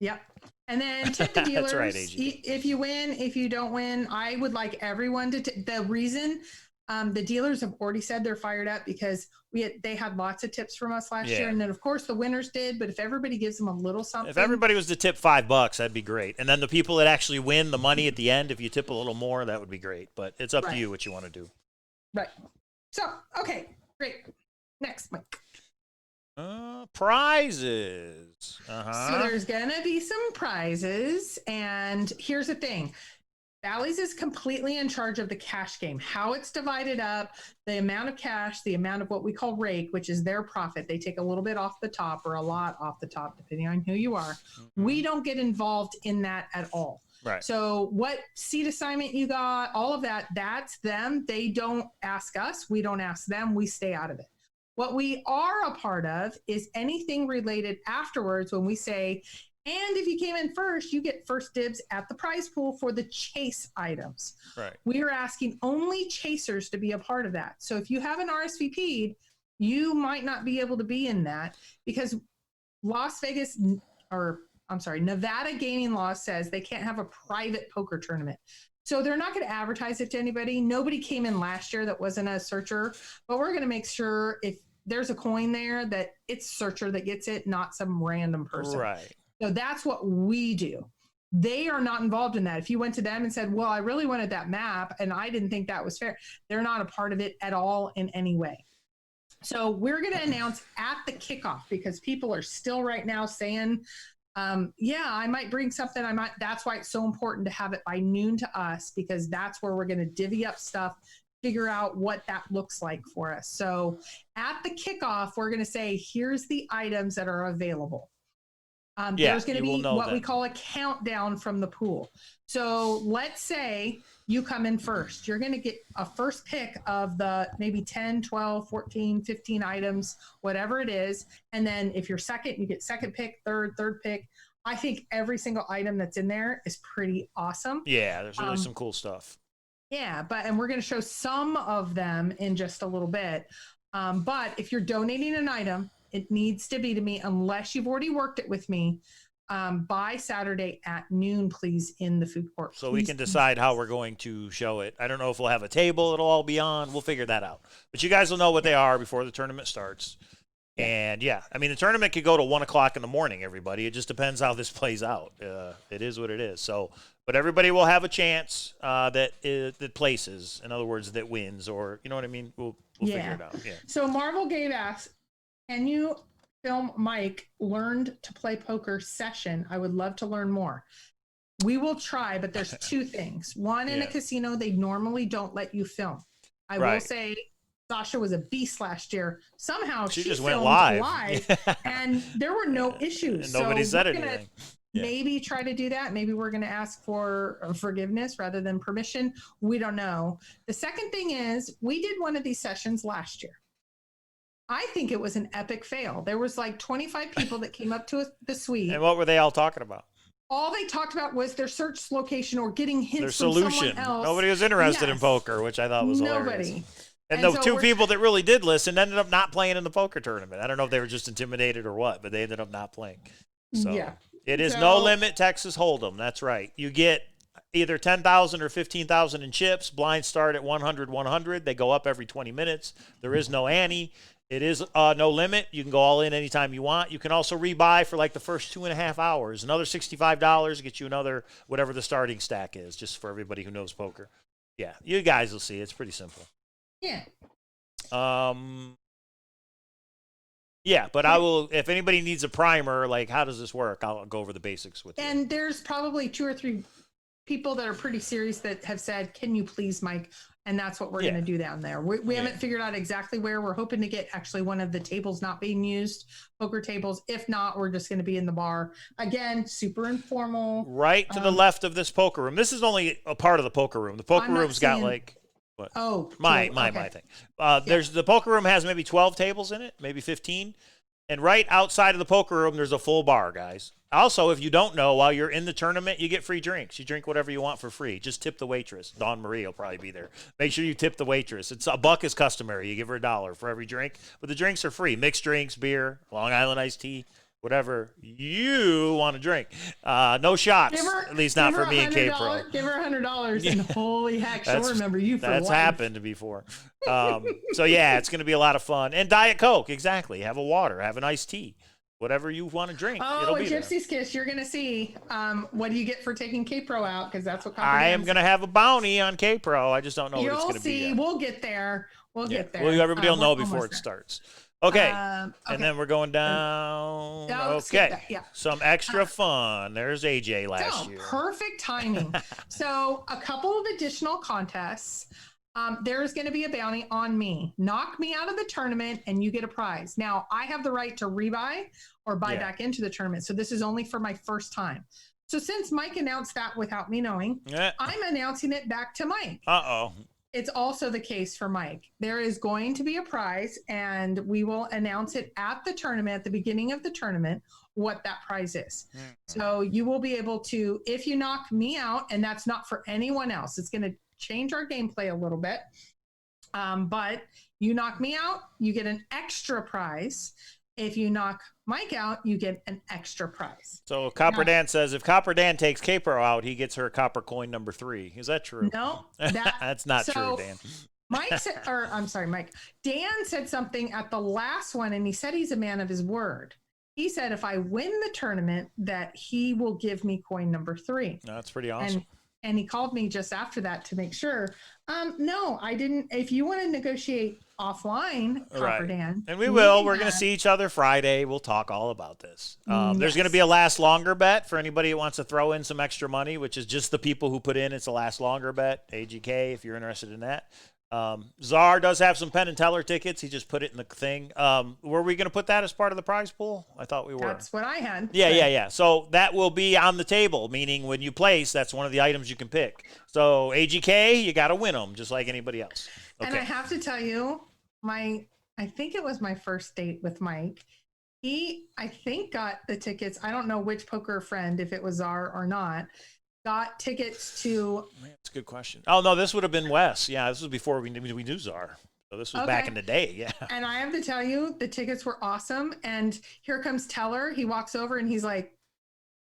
there. Yep. And then tip the dealers. That's right, AG. If you win, if you don't win, I would like everyone to the reason the dealers have already said they're fired up because they had lots of tips from us last year. And then, of course, the winners did. But if everybody gives them a little something. If everybody was to tip $5, that'd be great. And then the people that actually win the money at the end, if you tip a little more, that would be great. But it's up to you what you want to do. Right. So, okay, great. Next, Mike. Prizes. So there's going to be some prizes. And here's the thing. Ballys is completely in charge of the cash game, how it's divided up, the amount of cash, the amount of what we call rake, which is their profit. They take a little bit off the top or a lot off the top, depending on who you are. We don't get involved in that at all. Right. So what seat assignment you got, all of that, that's them. They don't ask us. We don't ask them. We stay out of it. What we are a part of is anything related afterwards when we say, and if you came in first, you get first dibs at the prize pool for the chase items. Right. We are asking only chasers to be a part of that. So if you have an RSVP'd, you might not be able to be in that because Nevada gaming law says they can't have a private poker tournament. So they're not going to advertise it to anybody. Nobody came in last year that wasn't a searcher, but we're going to make sure if there's a coin there that it's searcher that gets it, not some random person. Right. So that's what we do. They are not involved in that. If you went to them and said, well, I really wanted that map and I didn't think that was fair, they're not a part of it at all in any way. So we're going to announce at the kickoff because people are still right now saying, yeah, I might bring something. That's why it's so important to have it by noon to us, because that's where we're going to divvy up stuff, figure out what that looks like for us. So at the kickoff, we're going to say, here's the items that are available. There's going to be what we call a countdown from the pool. So let's say you come in first. You're going to get a first pick of the maybe 10, 12, 14, 15 items, whatever it is. And then if you're second, you get second pick, third pick. I think every single item that's in there is pretty awesome. Yeah, there's really some cool stuff. Yeah, and we're going to show some of them in just a little bit. But if you're donating an item, it needs to be to me, unless you've already worked it with me, by Saturday at noon, please, in the food court. So we can decide how we're going to show it. I don't know if we'll have a table it'll all be on. We'll figure that out. But you guys will know what they are before the tournament starts. And, yeah, I mean, the tournament could go to 1 o'clock in the morning, everybody. It just depends how this plays out. It is what it is. So, but everybody will have a chance that places, in other words, that wins, or, you know what I mean? We'll figure it out. Yeah. So Marvel gave us, can you film Mike learned to play poker session? I would love to learn more. We will try, but there's two things. One, in a casino, they normally don't let you film. I will say Sasha was a beast last year. Somehow she just went live and there were no issues. And nobody said anything. Maybe try to do that. Maybe we're going to ask for forgiveness rather than permission. We don't know. The second thing is we did one of these sessions last year. I think it was an epic fail. There was like 25 people that came up to the suite. And what were they all talking about? All they talked about was their search location or getting hints their from solution. Someone else. Nobody was interested in poker, which I thought was hilarious. And the two people that really did listen ended up not playing in the poker tournament. I don't know if they were just intimidated or what, but they ended up not playing. So it is no limit Texas Hold'em. That's right. You get either 10,000 or 15,000 in chips. Blinds start at 100. They go up every 20 minutes. There is no ante. It is no limit. You can go all in anytime you want. You can also rebuy for like the first 2.5 hours. Another $65 gets you another whatever the starting stack is, just for everybody who knows poker. Yeah, you guys will see. It's pretty simple. Yeah. Yeah, but I will, if anybody needs a primer, like how does this work, I'll go over the basics with you. And there's probably 2 or 3 people that are pretty serious that have said, can you please, Mike? And that's what we're going to do down there. We haven't figured out exactly where. We're hoping to get actually one of the tables not being used, poker tables. If not, we're just going to be in the bar. Again, super informal. Right to the left of this poker room. This is only a part of the poker room. The poker room's got like... What? Oh, my thing. There's the poker room has maybe 12 tables in it, maybe 15. And right outside of the poker room, there's a full bar, guys. Also, if you don't know, while you're in the tournament, you get free drinks. You drink whatever you want for free. Just tip the waitress. Dawn Marie will probably be there. Make sure you tip the waitress. It's $1 is customary. You give her $1 for every drink. But the drinks are free. Mixed drinks, beer, Long Island iced tea, whatever you want to drink. No shots, at least not for me and Kpro. Give her $100 and holy heck, she'll remember you for That's life. happened before. So, yeah, it's going to be a lot of fun. And Diet Coke, exactly. Have a water. Have an iced tea. Whatever you want to drink. Oh, a Gypsy's Kiss. You're going to see what do you get for taking Kpro out, because that's what I am going to have a bounty on Kpro. I just don't know what it's going to be. You'll see. We'll get there. We'll get there. Well, everybody will know before it starts. Okay. Okay. And then we're going down. No, skip Okay. that, yeah. Some extra fun. There's AJ last So year. perfect timing. So a couple of additional contests. There's going to be a bounty on me. Knock me out of the tournament and you get a prize. Now, I have the right to rebuy or buy back into the tournament. So this is only for my first time. So since Mike announced that without me knowing, I'm announcing it back to Mike. Uh-oh. It's also the case for Mike. There is going to be a prize, and we will announce it at the tournament, at the beginning of the tournament, what that prize is. Mm-hmm. So you will be able to, if you knock me out, and that's not for anyone else, it's going to change our gameplay a little bit. But you knock me out, you get an extra prize. If you knock Mike out, you get an extra prize. So Copper Dan says if Copper Dan takes Kpro out, he gets her copper coin number 3. Is that true? No, that's not true, Dan. Mike said, or I'm sorry, Mike. Dan said something at the last one, and he said he's a man of his word. He said if I win the tournament, that he will give me coin number 3. That's pretty awesome. And he called me just after that to make sure. No, I didn't. If you want to negotiate offline, Copper Dan. And we will. We're going to see each other Friday. We'll talk all about this. There's going to be a last longer bet for anybody who wants to throw in some extra money, which is just the people who put in. It's a last longer bet. AGK, if you're interested in that. Czar does have some Penn and Teller tickets. He just put it in the thing. Were we going to put that as part of the prize pool? I thought we were. That's what I had. Yeah. So that will be on the table, meaning when you place, that's one of the items you can pick. So AGK, you got to win them just like anybody else. Okay. And I have to tell you, I think it was my first date with Mike. He, I think, got the tickets. I don't know which poker friend, if it was Czar or not, got tickets to. That's a good question. Oh, no, this would have been Wes. Yeah, this was before we knew Czar. So this was back in the day. Yeah. And I have to tell you, the tickets were awesome. And here comes Teller. He walks over and he's like,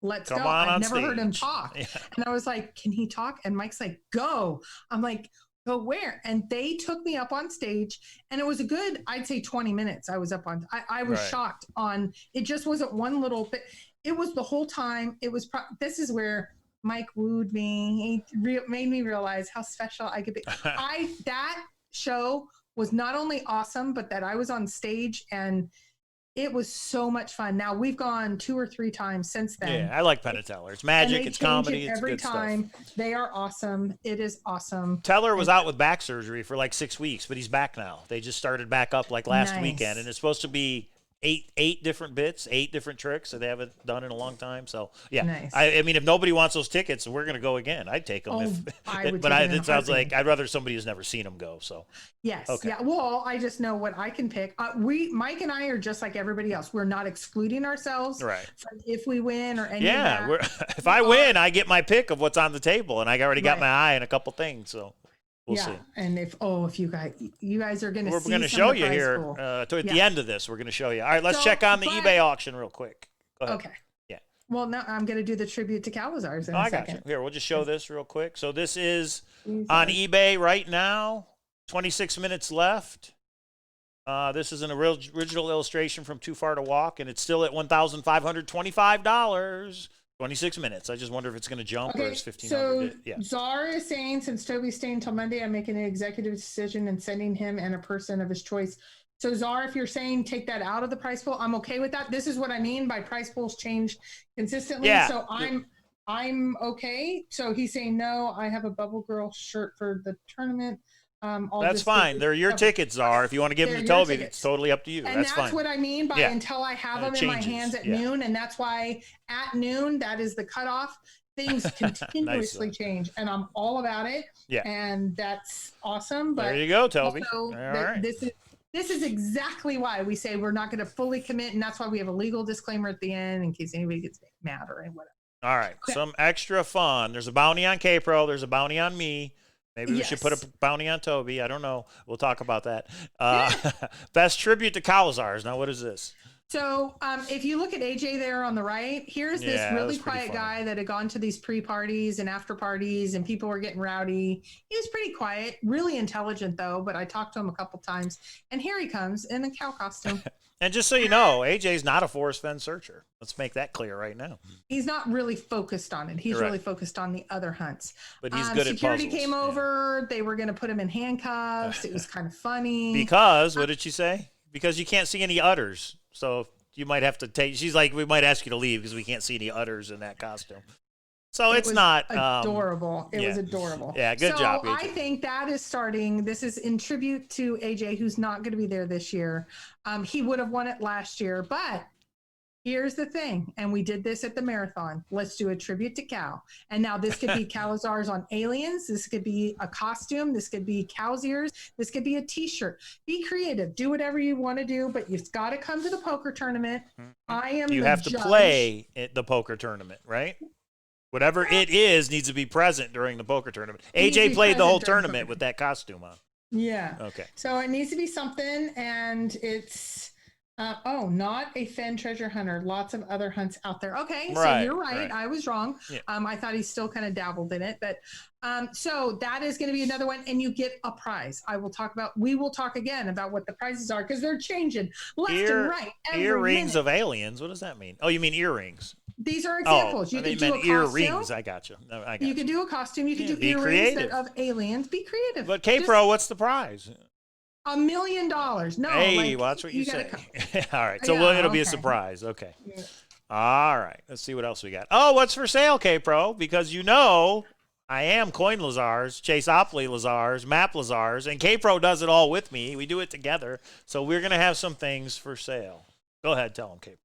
let's go. I've never heard him talk. Yeah. And I was like, can he talk? And Mike's like, go. I'm like, go where? And they took me up on stage, and it was a good, I'd say 20 minutes. I was up on, I was shocked on, it just wasn't one little bit. It was the whole time. It was, this is where Mike wooed me. He made me realize how special I could be. That show was not only awesome, but that I was on stage, and it was so much fun. Now we've gone 2 or 3 times since then. Yeah, I like Penn and Teller. It's magic. It's comedy. It's every good time. Stuff. They are awesome. It is awesome. Teller was out with back surgery for like 6 weeks, but he's back now. They just started back up like last weekend, and it's supposed to be eight different bits, 8 different tricks that they haven't done in a long time. So yeah, nice. I mean, if nobody wants those tickets, we're gonna go again. I'd take them. It sounds like I'd rather somebody who's never seen them go. So yes, yeah. Well, I just know what I can pick. Mike and I are just like everybody else. We're not excluding ourselves. Right. From if we win or any. Yeah, if I win, I get my pick of what's on the table, and I already got my eye on a couple things. So. We'll see. And if you guys are going to see, we're going to show you here at the end of this. We're going to show you. All right, let's check on the eBay auction real quick. Go ahead. Okay. Yeah. Well, now I'm going to do the tribute to Cowlazars in a second. Got you. Here, we'll just show this real quick. So this is on eBay right now. 26 minutes left. This is an original illustration from Too Far to Walk, and it's still at $1,525. 26 minutes. I just wonder if it's going to jump or it's 1,500. So Czar is saying, since Toby's staying until Monday, I'm making an executive decision and sending him and a person of his choice. So Czar, if you're saying take that out of the price pool, I'm okay with that. This is what I mean by price pools change consistently. Yeah. So I'm okay. So he's saying no. I have a Bubble Girl shirt for the tournament. That's fine. They're your tickets, Czar. If you want to give them to Toby, it's totally up to you. And that's fine. What I mean by until I have them in my hands at noon. And that's why at noon, that is the cutoff. Things continuously change. And I'm all about it. Yeah. And that's awesome. But there you go, Toby. This is exactly why we say we're not going to fully commit. And that's why we have a legal disclaimer at the end in case anybody gets mad or whatever. All right. Okay. Some extra fun. There's a bounty on Kpro. There's a bounty on me. Maybe we should put a bounty on Toby. I don't know. We'll talk about that. Best tribute to Cowlazars. Now, what is this? So if you look at AJ there on the right, here's this really quiet guy that had gone to these pre-parties and after parties, and people were getting rowdy. He was pretty quiet, really intelligent, though, but I talked to him a couple times. And here he comes in a cow costume. And just so you know, AJ's not a Forrest Fenn searcher. Let's make that clear right now. He's not really focused on it. He's really focused on the other hunts. But he's good at puzzles. Security came over. They were going to put him in handcuffs. It was kind of funny. Because, what did she say? because you can't see any udders. So you might have to take. She's like, we might ask you to leave because we can't see any udders in that costume. So it's not adorable. It was adorable. Yeah, good job, AJ. I think that is starting. This is in tribute to AJ, who's not going to be there this year. He would have won it last year, but here's the thing. And we did this at the marathon. Let's do a tribute to Cal. And now this could be Cowlazars on aliens. This could be a costume. This could be cow's ears. This could be a T-shirt. Be creative. Do whatever you want to do, but you've got to come to the poker tournament. You have to play at the poker tournament, right? Whatever it is needs to be present during the poker tournament. AJ played the whole tournament with that costume on. Yeah. Okay. So it needs to be something, and it's not a Fenn treasure hunter. Lots of other hunts out there. Okay, so you're right. I was wrong. Yeah. I thought he still kind of dabbled in it, but so that is going to be another one, and you get a prize. We will talk again about what the prizes are because they're changing left and right. Earrings of aliens. What does that mean? Oh, you mean earrings? These are examples. You could do a costume. Earrings. I got you. You could do a costume. You could do earrings of aliens. Be creative. But Kpro, what's the prize? $1 million. No. Hey, watch what you say. All right. So it'll be a surprise. Okay. Yeah. All right. Let's see what else we got. Oh, what's for sale, Kpro? Because I am Cowlazars, Chaseopoly Lazars, Map Lazars, and Kpro does it all with me. We do it together. So we're going to have some things for sale. Go ahead. Tell them, Kpro.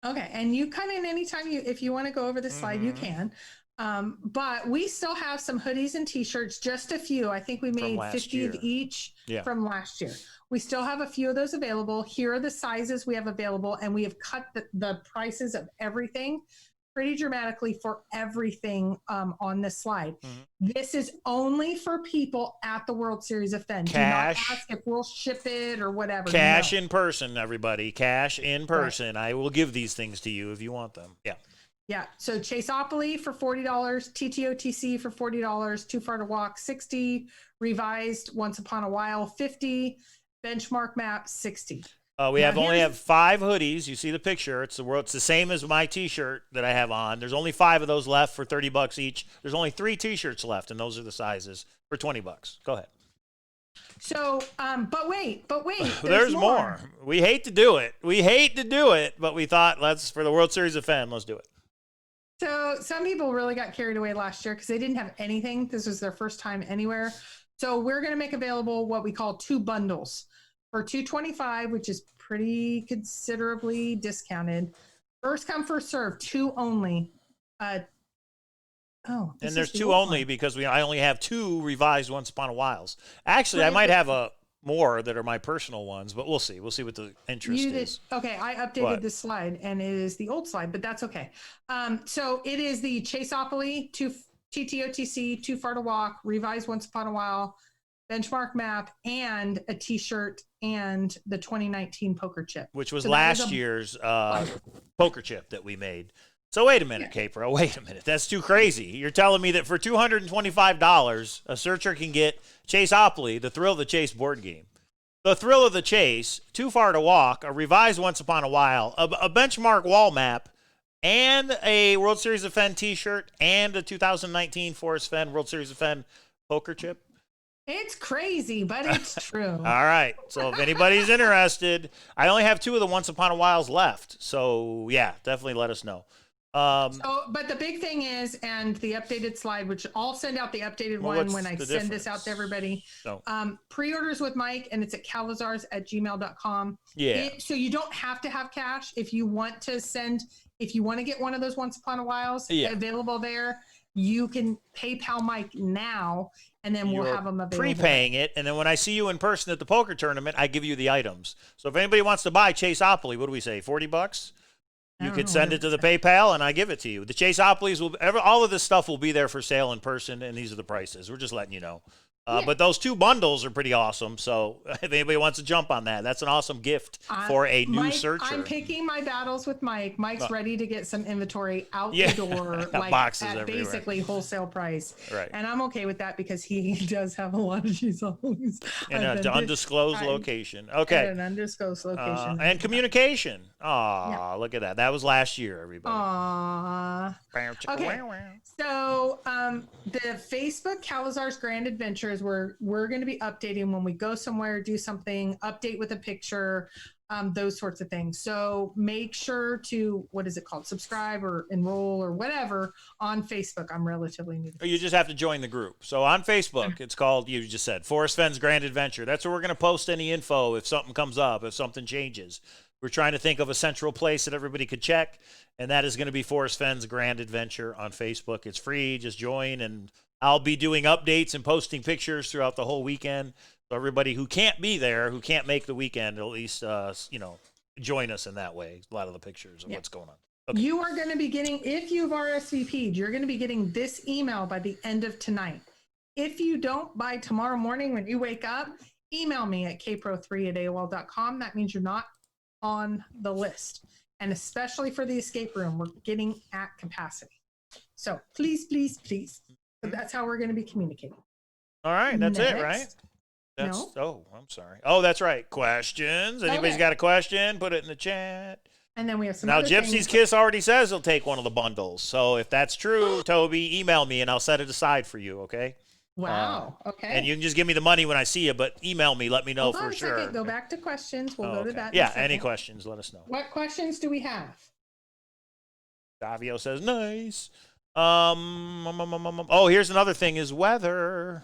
Okay, and you come in anytime if you want to go over the slide, you can. But we still have some hoodies and T-shirts, just a few. I think we made 50 of each from last year. We still have a few of those available. Here are the sizes we have available, and we have cut the prices of everything pretty dramatically for everything on this slide. This is only for people at the World Series of Fenn. Cash. Do not ask if we'll ship it or whatever. Cash in person, everybody. Cash in person. Right. I will give these things to you if you want them. Yeah. Yeah. So Chaseopoly for $40, TTOTC for $40, Too Far to Walk $60, Revised Once Upon a While $50, Benchmark Map $60. We only have 5 hoodies. You see the picture. It's the same as my T-shirt that I have on. There's only 5 of those left for $30 each. There's only 3 T-shirts left, and those are the sizes for $20. Go ahead. So, but wait. There's more. We hate to do it. But we thought for the World Series of Fenn, let's do it. So some people really got carried away last year because they didn't have anything. This was their first time anywhere. So we're going to make available what we call 2 bundles. For $225, which is pretty considerably discounted. First come, first serve, 2 only. And there's 2 only because I only have 2 revised Once Upon a Whiles. Actually, I might have more that are my personal ones, but we'll see. We'll see what the interest is. Okay, I updated this slide, and it is the old slide, but that's okay. So it is the Chaseopoly, TTOTC, Too Far to Walk, Revised Once Upon a While, Benchmark Map, and a T-shirt and the 2019 poker chip, which was last year's poker chip that we made. So wait a minute, Kpro. Wait a minute. That's too crazy. You're telling me that for $225, a searcher can get Chaseopoly, the Thrill of the Chase board game, the Thrill of the Chase, Too Far to Walk, a Revised Once Upon a While, a Benchmark wall map, and a World Series of Fenn T-shirt, and a 2019 Forrest Fenn World Series of Fenn poker chip. It's crazy, but it's true. All right. So if anybody's interested, I only have 2 of the Once Upon a Whiles left. So yeah, definitely let us know. But the big thing is, and the updated slide, which I'll send out the updated one when I send this out to everybody. So. Pre-orders with Mike, and it's at cowlazars@gmail.com. Yeah. So you don't have to have cash if you want to get one of those Once Upon a Whiles available there. You can PayPal Mike now, and then we'll have them available. Prepaying it, and then when I see you in person at the poker tournament, I give you the items. So if anybody wants to buy Chaseopoly, what do we say, $40? You could send it to the PayPal, and I give it to you. The Chaseopolies all of this stuff will be there for sale in person, and these are the prices. We're just letting you know. But those 2 bundles are pretty awesome. So if anybody wants to jump on that, that's an awesome gift for a new searcher. I'm picking my battles with Mike. Mike's ready to get some inventory out the door, like boxes at everywhere. Basically wholesale price. Right. And I'm okay with that because he does have a lot of Chaseopolies. In an undisclosed location. Okay. At an undisclosed location. And communication. Aw, look at that. That was last year, everybody. Aww. Okay. So the Facebook Cowlazars Grand Adventures, we're going to be updating when we go somewhere, do something, update with a picture, those sorts of things. So make sure to, what is it called? Subscribe or enroll or whatever on Facebook. I'm relatively new. You just have to join the group. So on Facebook, it's called, you just said, Forrest Fenn's Grand Adventure. That's where we're going to post any info if something comes up, if something changes. We're trying to think of a central place that everybody could check, and that is going to be Forrest Fenn's Grand Adventure on Facebook. It's free. Just join, and I'll be doing updates and posting pictures throughout the whole weekend. So everybody who can't be there, who can't make the weekend, at least, join us in that way. A lot of the pictures of what's going on. Okay. You are going to be getting, if you've RSVP'd, you're going to be getting this email by the end of tonight. If you don't, by tomorrow morning when you wake up, email me at kpro3@aol.com. That means you're not on the list. And especially for the escape room, we're getting at capacity. So please, please, please. So that's how we're going to be communicating. All right. That's it, right? No. Oh, I'm sorry. Oh, that's right. Questions. Anybody's got a question, put it in the chat. And then we have some Now, other Gypsy's things. Kiss already says he'll take one of the bundles. So if that's true, Toby, email me and I'll set it aside for you, okay? Wow. Okay. And you can just give me the money when I see you, but email me. Let me know Hold on for a sure. second. Go back to questions. We'll go to that. in a Yeah, second. any questions, let us know. What questions do we have? Davio says, nice. Oh, here's another thing is weather.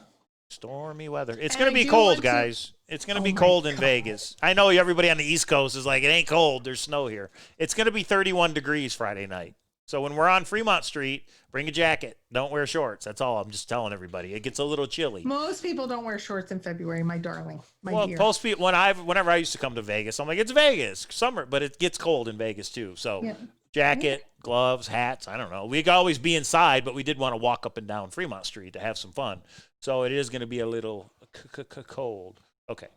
Stormy weather. It's going to be cold, guys. It's going to be cold in Vegas. I know everybody on the East Coast is like, it ain't cold. There's snow here. It's going to be 31 degrees Friday night. So when we're on Fremont Street, bring a jacket. Don't wear shorts. That's all. I'm just telling everybody. It gets a little chilly. Most people don't wear shorts in February, my darling. My dear. Most people, whenever I used to come to Vegas, I'm like, it's Vegas, summer, but it gets cold in Vegas too. So jacket, gloves, hats. I don't know. We could always be inside, but we did want to walk up and down Fremont Street to have some fun. So it is going to be a little cold. Okay.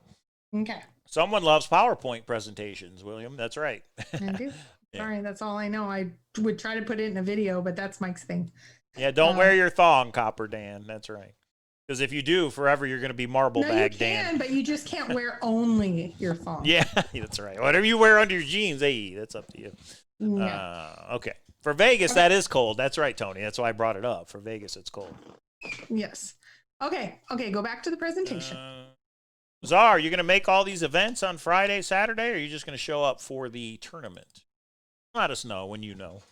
Okay. Someone loves PowerPoint presentations, William. That's right. I do. Sorry, that's all I know. I would try to put it in a video, but that's Mike's thing. Yeah, don't wear your thong, Copper Dan. That's right. Because if you do, forever you're going to be marble bag Dan. You can, but you just can't wear only your thong. Yeah, that's right. Whatever you wear under your jeans, hey, that's up to you. Yeah. Okay. For Vegas, that is cold. That's right, Tony. That's why I brought it up. For Vegas, it's cold. Yes. Okay. Go back to the presentation. Czar, you're going to make all these events on Friday, Saturday, or are you just going to show up for the tournament? Let us know when you know.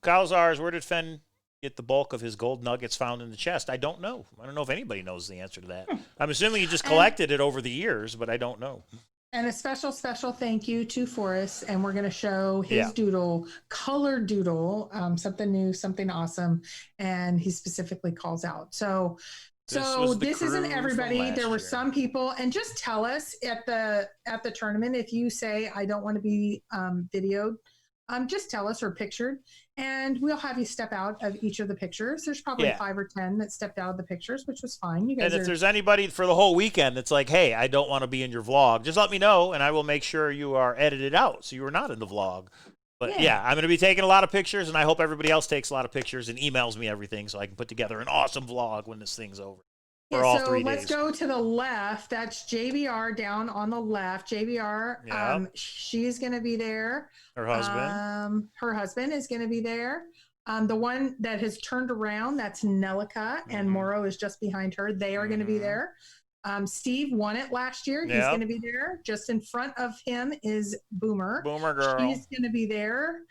Cowlazars, where did Fenn get the bulk of his gold nuggets found in the chest? I don't know. I don't know if anybody knows the answer to that. I'm assuming he just collected it over the years, but I don't know. And a special thank you to Forrest. And we're going to show his doodle, colored doodle, something new, something awesome. And he specifically calls out. So this isn't everybody. There were some people, and just tell us at the tournament if you say I don't want to be videoed. Just tell us or pictured, and we'll have you step out of each of the pictures. There's probably 5 or 10 that stepped out of the pictures, which was fine. You guys. And if there's anybody for the whole weekend that's like, hey, I don't want to be in your vlog, just let me know, and I will make sure you are edited out so you are not in the vlog. But I'm going to be taking a lot of pictures, and I hope everybody else takes a lot of pictures and emails me everything so I can put together an awesome vlog when this thing's over. For all 3 days. Let's go to the left. That's JBR down on the left. JBR, she's going to be there. Her husband. Her husband is going to be there. The one that has turned around, that's Nelica, and Morrow is just behind her. They are going to be there. Steve won it last year. He's going to be there. Just in front of him is Boomer. Boomer girl. She's going to be there.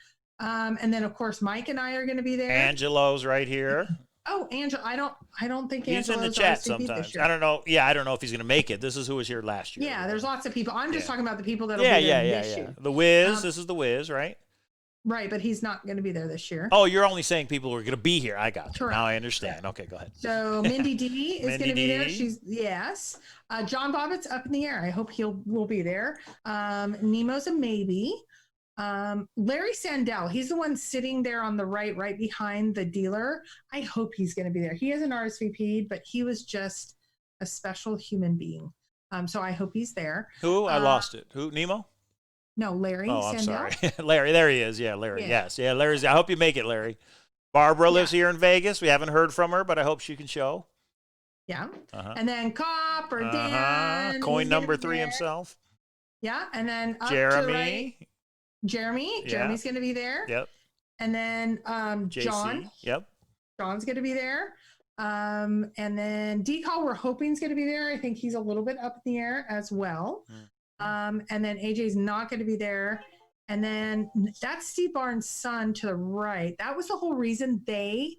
And then, of course, Mike and I are going to be there. Angelo's right here. Oh, Angelo! I don't think he's in the chat sometimes. I don't know. Yeah, I don't know if he's going to make it. This is who was here last year. Yeah, there's lots of people. I'm just talking about the people that will be there this year. The Wiz. This is the Wiz, right? Right, but he's not going to be there this year. Oh, you're only saying people who are going to be here. I got you. Correct. Now I understand. Okay, go ahead. So Mindy D is going to be there. She's John Bobbitt's up in the air. I hope will be there. Nemo's a maybe. Larry Sandell, he's the one sitting there on the right behind the dealer. I hope he's going to be there. He hasn't RSVP'd, but he was just a special human being. So I hope he's there. Who? I lost it. Who? Nemo? No, Larry Sandell. I'm sorry. Larry, there he is. Yeah, Larry. Yes. Yeah, Larry's. I hope you make it, Larry. Barbara lives here in Vegas. We haven't heard from her, but I hope she can show. Yeah. And then Copper Dan. Coin number 3 himself. Yeah, and then up to the Jeremy. right, Jeremy. Yeah. Jeremy's going to be there. Yep. And then JC. John. Yep. John's going to be there. And then D-Call, we're hoping is going to be there. I think he's a little bit up in the air as well. And then AJ's not going to be there. And then that's Steve Barnes' son to the right. That was the whole reason they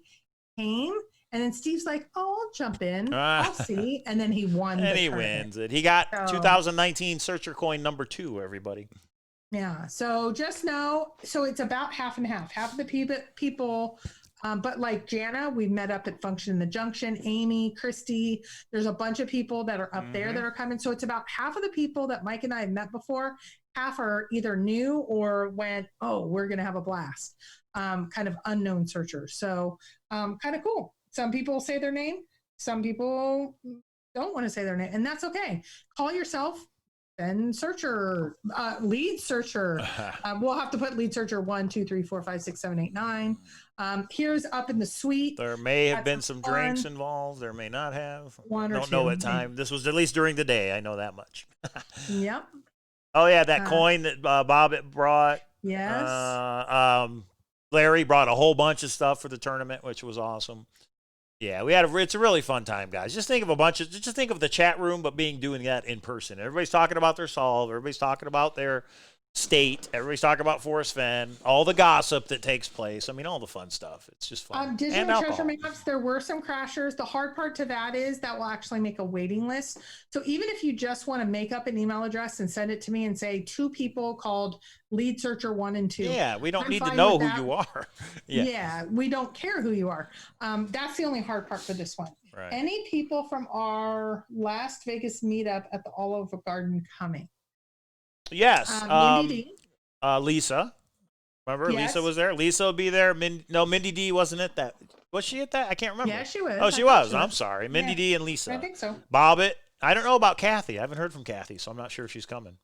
came. And then Steve's like, "Oh, I'll jump in. I'll see." And then he won. And he wins it. He got 2019 Searcher Coin number 2, everybody. Yeah. So just know, so it's about half and half. Half of the people, but like Jana, we met up at Function in the Junction. Amy, Christy, there's a bunch of people that are up there that are coming. So it's about half of the people that Mike and I have met before. Half are either new or went, "Oh, we're going to have a blast." Kind of unknown searchers. So kind of cool. Some people say their name. Some people don't want to say their name. And that's okay. Call yourself Fenn Searcher, lead searcher. We'll have to put lead searcher 1, 2, 3, 4, 5, 6, 7, 8, 9. Here's up in the suite. There may have been some drinks involved. There may not have. One or Don't two. know what time. This was at least during the day. I know that much. Yep. Oh, yeah, that coin that Bob brought. Yes. Larry brought a whole bunch of stuff for the tournament, which was awesome. Yeah, it's a really fun time, guys. Just think of the chat room, but doing that in person. Everybody's talking about their solve. Everybody's talking about their state. Everybody's talking about Forrest Fenn. All the gossip that takes place. I mean, all the fun stuff. It's just fun. Digital treasure maps, there were some crashers. The hard part to that is that will actually make a waiting list. So even if you just want to make up an email address and send it to me and say 2 people called lead searcher 1 and 2. Yeah, we don't need to know who you are. Yeah, we don't care who you are. That's the only hard part for this one. Right. Any people from our Las Vegas meetup at the Olive Garden coming? Yes. Lisa. Remember, Yes. Lisa was there. Lisa will be there. Mindy D wasn't at that. Was she at that? I can't remember. Yeah, she was. Oh, she was. I'm sorry. Mindy D and Lisa. I think so. Bobbitt. I don't know about Kathy. I haven't heard from Kathy, so I'm not sure if she's coming.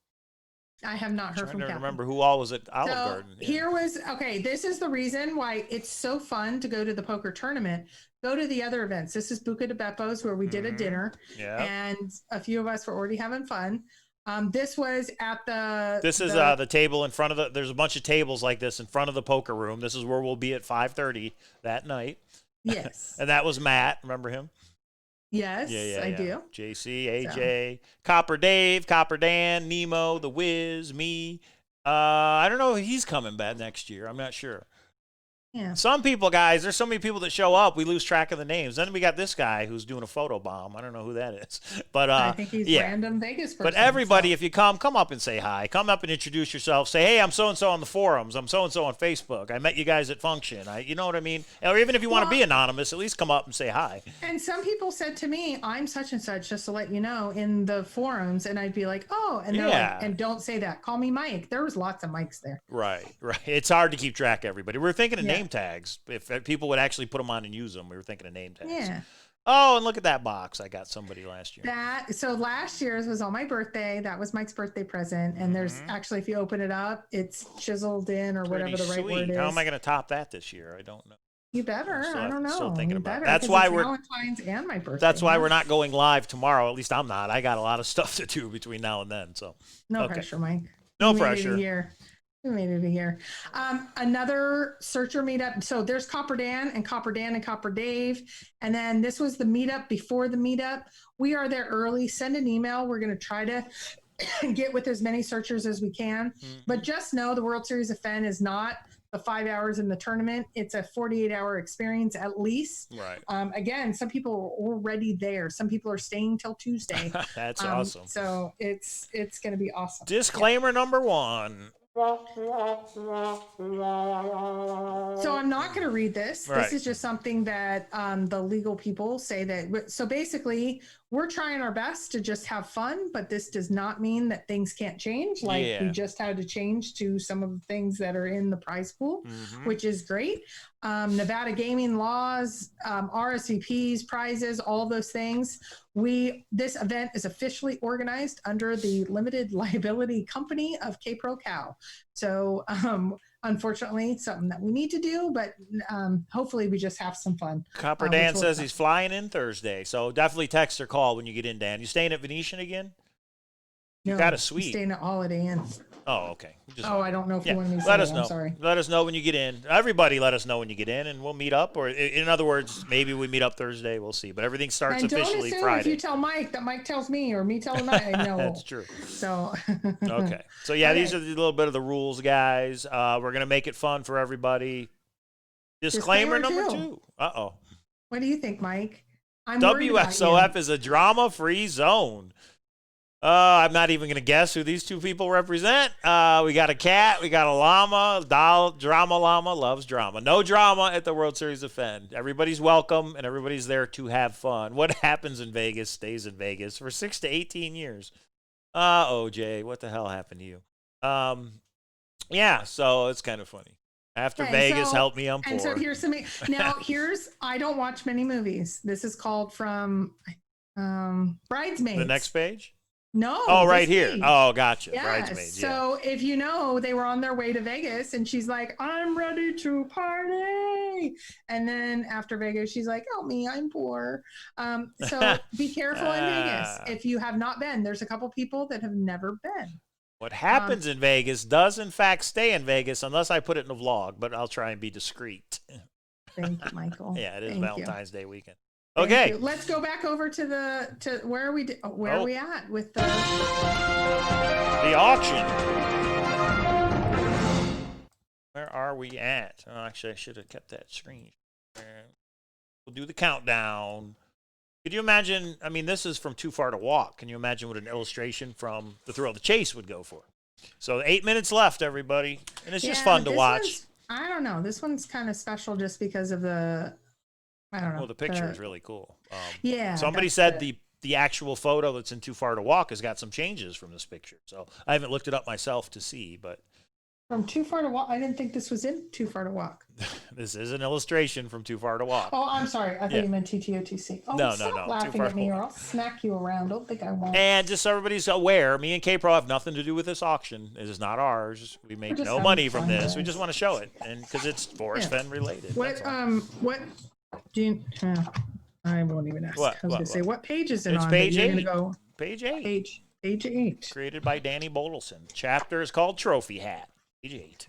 I have not heard from Kathy. I don't remember who all was at Olive Garden. Yeah. This is the reason why it's so fun to go to the poker tournament. Go to the other events. This is Buca de Beppo's where we did a dinner. Yeah. And a few of us were already having fun. This was at the... This is the table in front of there's a bunch of tables like this in front of the poker room. This is where we'll be at 5:30 that night. Yes. And that was Matt. Remember him? Yes, I do. JC, AJ, Copper Dave, Copper Dan, Nemo, The Wiz, me. I don't know if he's coming back next year. I'm not sure. Yeah. Some people, guys, there's so many people that show up, we lose track of the names. Then we got this guy who's doing a photo bomb. I don't know who that is. But I think he's random Vegas person. But everybody, if you come up and say hi. Come up and introduce yourself. Say, hey, I'm so-and-so on the forums. I'm so-and-so on Facebook. I met you guys at Function. You know what I mean? Or even if you want to be anonymous, at least come up and say hi. And some people said to me, I'm such and such, just to let you know, in the forums. And I'd be like, oh, and they're like, and don't say that. Call me Mike. There was lots of Mikes there. Right. It's hard to keep track of everybody. We were thinking of name tags. If people would actually put them on and use them, we were thinking of name tags. Yeah. Oh, and look at that box. I got somebody last year. So last year's was on my birthday. That was Mike's birthday present. And there's actually, if you open it up, it's chiseled in or whatever the right word is. How am I going to top that this year? I don't know. You better. I don't know. Still thinking about it. That's why we're Valentine's and my birthday. That's why we're not going live tomorrow. At least I'm not. I got a lot of stuff to do between now and then. So no pressure, Mike. No pressure. We made it a year. Another searcher meetup. So there's Copper Dan and Copper Dave. And then this was the meetup before the meetup. We are there early. Send an email. We're going to try to get with as many searchers as we can. But just know the World Series of Fenn is not the 5 hours in the tournament. It's a 48-hour experience at least. Right. Again, some people are already there. Some people are staying till Tuesday. That's awesome. So it's going to be awesome. Disclaimer number 1. So I'm not going to read this. Right. This is just something that the legal people say that. So basically, we're trying our best to just have fun, but this does not mean that things can't change. Like we just had to change to some of the things that are in the prize pool, which is great. Nevada gaming laws, RSVPs, prizes, all those things. This event is officially organized under the limited liability company of Kpro Cow. So unfortunately, something that we need to do, but hopefully we just have some fun. Copper Dan says he's flying in Thursday. So definitely text or call when you get in, Dan. You staying at Venetian again? You got a I'm suite. staying at Holiday Inn. Oh, okay. Oh, I don't know if you want me to let say us it. know. I'm sorry. Let us know when you get in. Everybody let us know when you get in, and we'll meet up. Or in other words, maybe we meet up Thursday. We'll see. But everything starts And don't officially assume Friday. if you tell Mike that Mike tells me or me telling Mike. No. That's true. So. Okay. So, yeah, Okay. these are a little bit of the rules, guys. We're going to make it fun for everybody. Disclaimer number 2. Uh-oh. What do you think, Mike? I'm worried about WSOF you. is a drama-free zone. I'm not even going to guess who these 2 people represent. We got a cat. We got a llama. Drama llama loves drama. No drama at the World Series of Fenn. Everybody's welcome, and everybody's there to have fun. What happens in Vegas stays in Vegas for 6 to 18 years. OJ, what the hell happened to you? Yeah, so it's kind of funny. After Vegas helped me, I'm poor. And so here's some. Now, I don't watch many movies. This is called from Bridesmaids. The next page? No. Oh, right here. Page. Oh, gotcha. Yeah. Bridesmaids. So if you know, they were on their way to Vegas, and she's like, "I'm ready to party." And then after Vegas, she's like, "Help me, I'm poor." So be careful in Vegas. If you have not been, there's a couple people that have never been. What happens in Vegas does, in fact, stay in Vegas, unless I put it in a vlog, but I'll try and be discreet. Thank you, Michael. Yeah, it is Thank Valentine's Day weekend. Thank Okay. you. Let's go back over to where are we? Where are we at with the auction? Where are we at? Oh, actually, I should have kept that screen. We'll do the countdown. Could you imagine? I mean, this is from Too Far to Walk. Can you imagine what an illustration from The Thrill of the Chase would go for? So 8 minutes left, everybody, and it's just fun to watch. I don't know. This one's kind of special just because of the. I don't know. Well, the picture is really cool. Yeah. Somebody said the actual photo that's in Too Far to Walk has got some changes from this picture. So I haven't looked it up myself to see, but. From Too Far to Walk? I didn't think this was in Too Far to Walk. This is an illustration from Too Far to Walk. Oh, I'm sorry. I thought you meant TTOTC. Oh, No. Stop laughing at me or I'll smack you around. Don't think I won't. And just so everybody's aware, me and Kpro have nothing to do with this auction. It is not ours. We make no money from this. Guys. We just want to show it, and because it's Forrest Fenn related. What do you? I won't even ask. What? I was going to say, what page is it It's on? page 8. Go Page 8. Page 8. Created by Danny Bodelson. Chapter is called Trophy Hat. Page 8.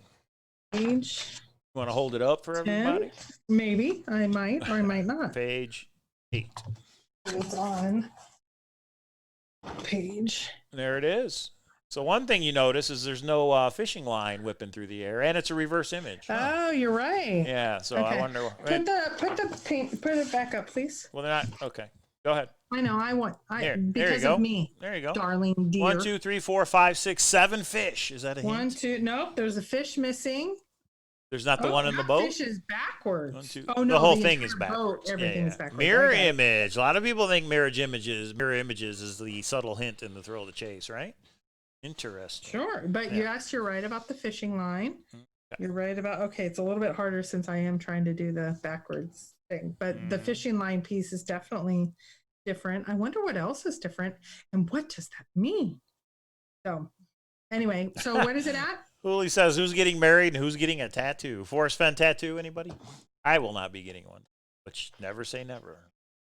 Page. You want to hold it up for 10? everybody? Maybe. I might or I might not. Page 8. It's on page. There it is. So one thing you notice is there's no fishing line whipping through the air, and it's a reverse image. Oh, you're right. Yeah, so Okay. I wonder. Put it back up, please. Well, they're not. Okay, go ahead. I know. There you because go. of me. There you go. Darling dear. 1, 2, 3, 4, 5, 6, 7 fish. Is that a hint? 1, 2. Nope. There's a fish missing. There's not the one in the boat. Fish is backwards. 1, 2. Oh no, the whole the thing is entire backwards. boat, everything is backwards. Mirror Okay. image. A lot of people think mirror images is the subtle hint in the Thrill of the Chase, right? Interesting. Sure, but yes, you're right about the fishing line. You're right about it's a little bit harder since I am trying to do the backwards thing, but the fishing line piece is definitely different. I wonder what else is different and what does that mean? So anyway, so what is it at? Hooley says, who's getting married and who's getting a tattoo? Forrest Fenn tattoo, anybody? I will not be getting one, but never say never.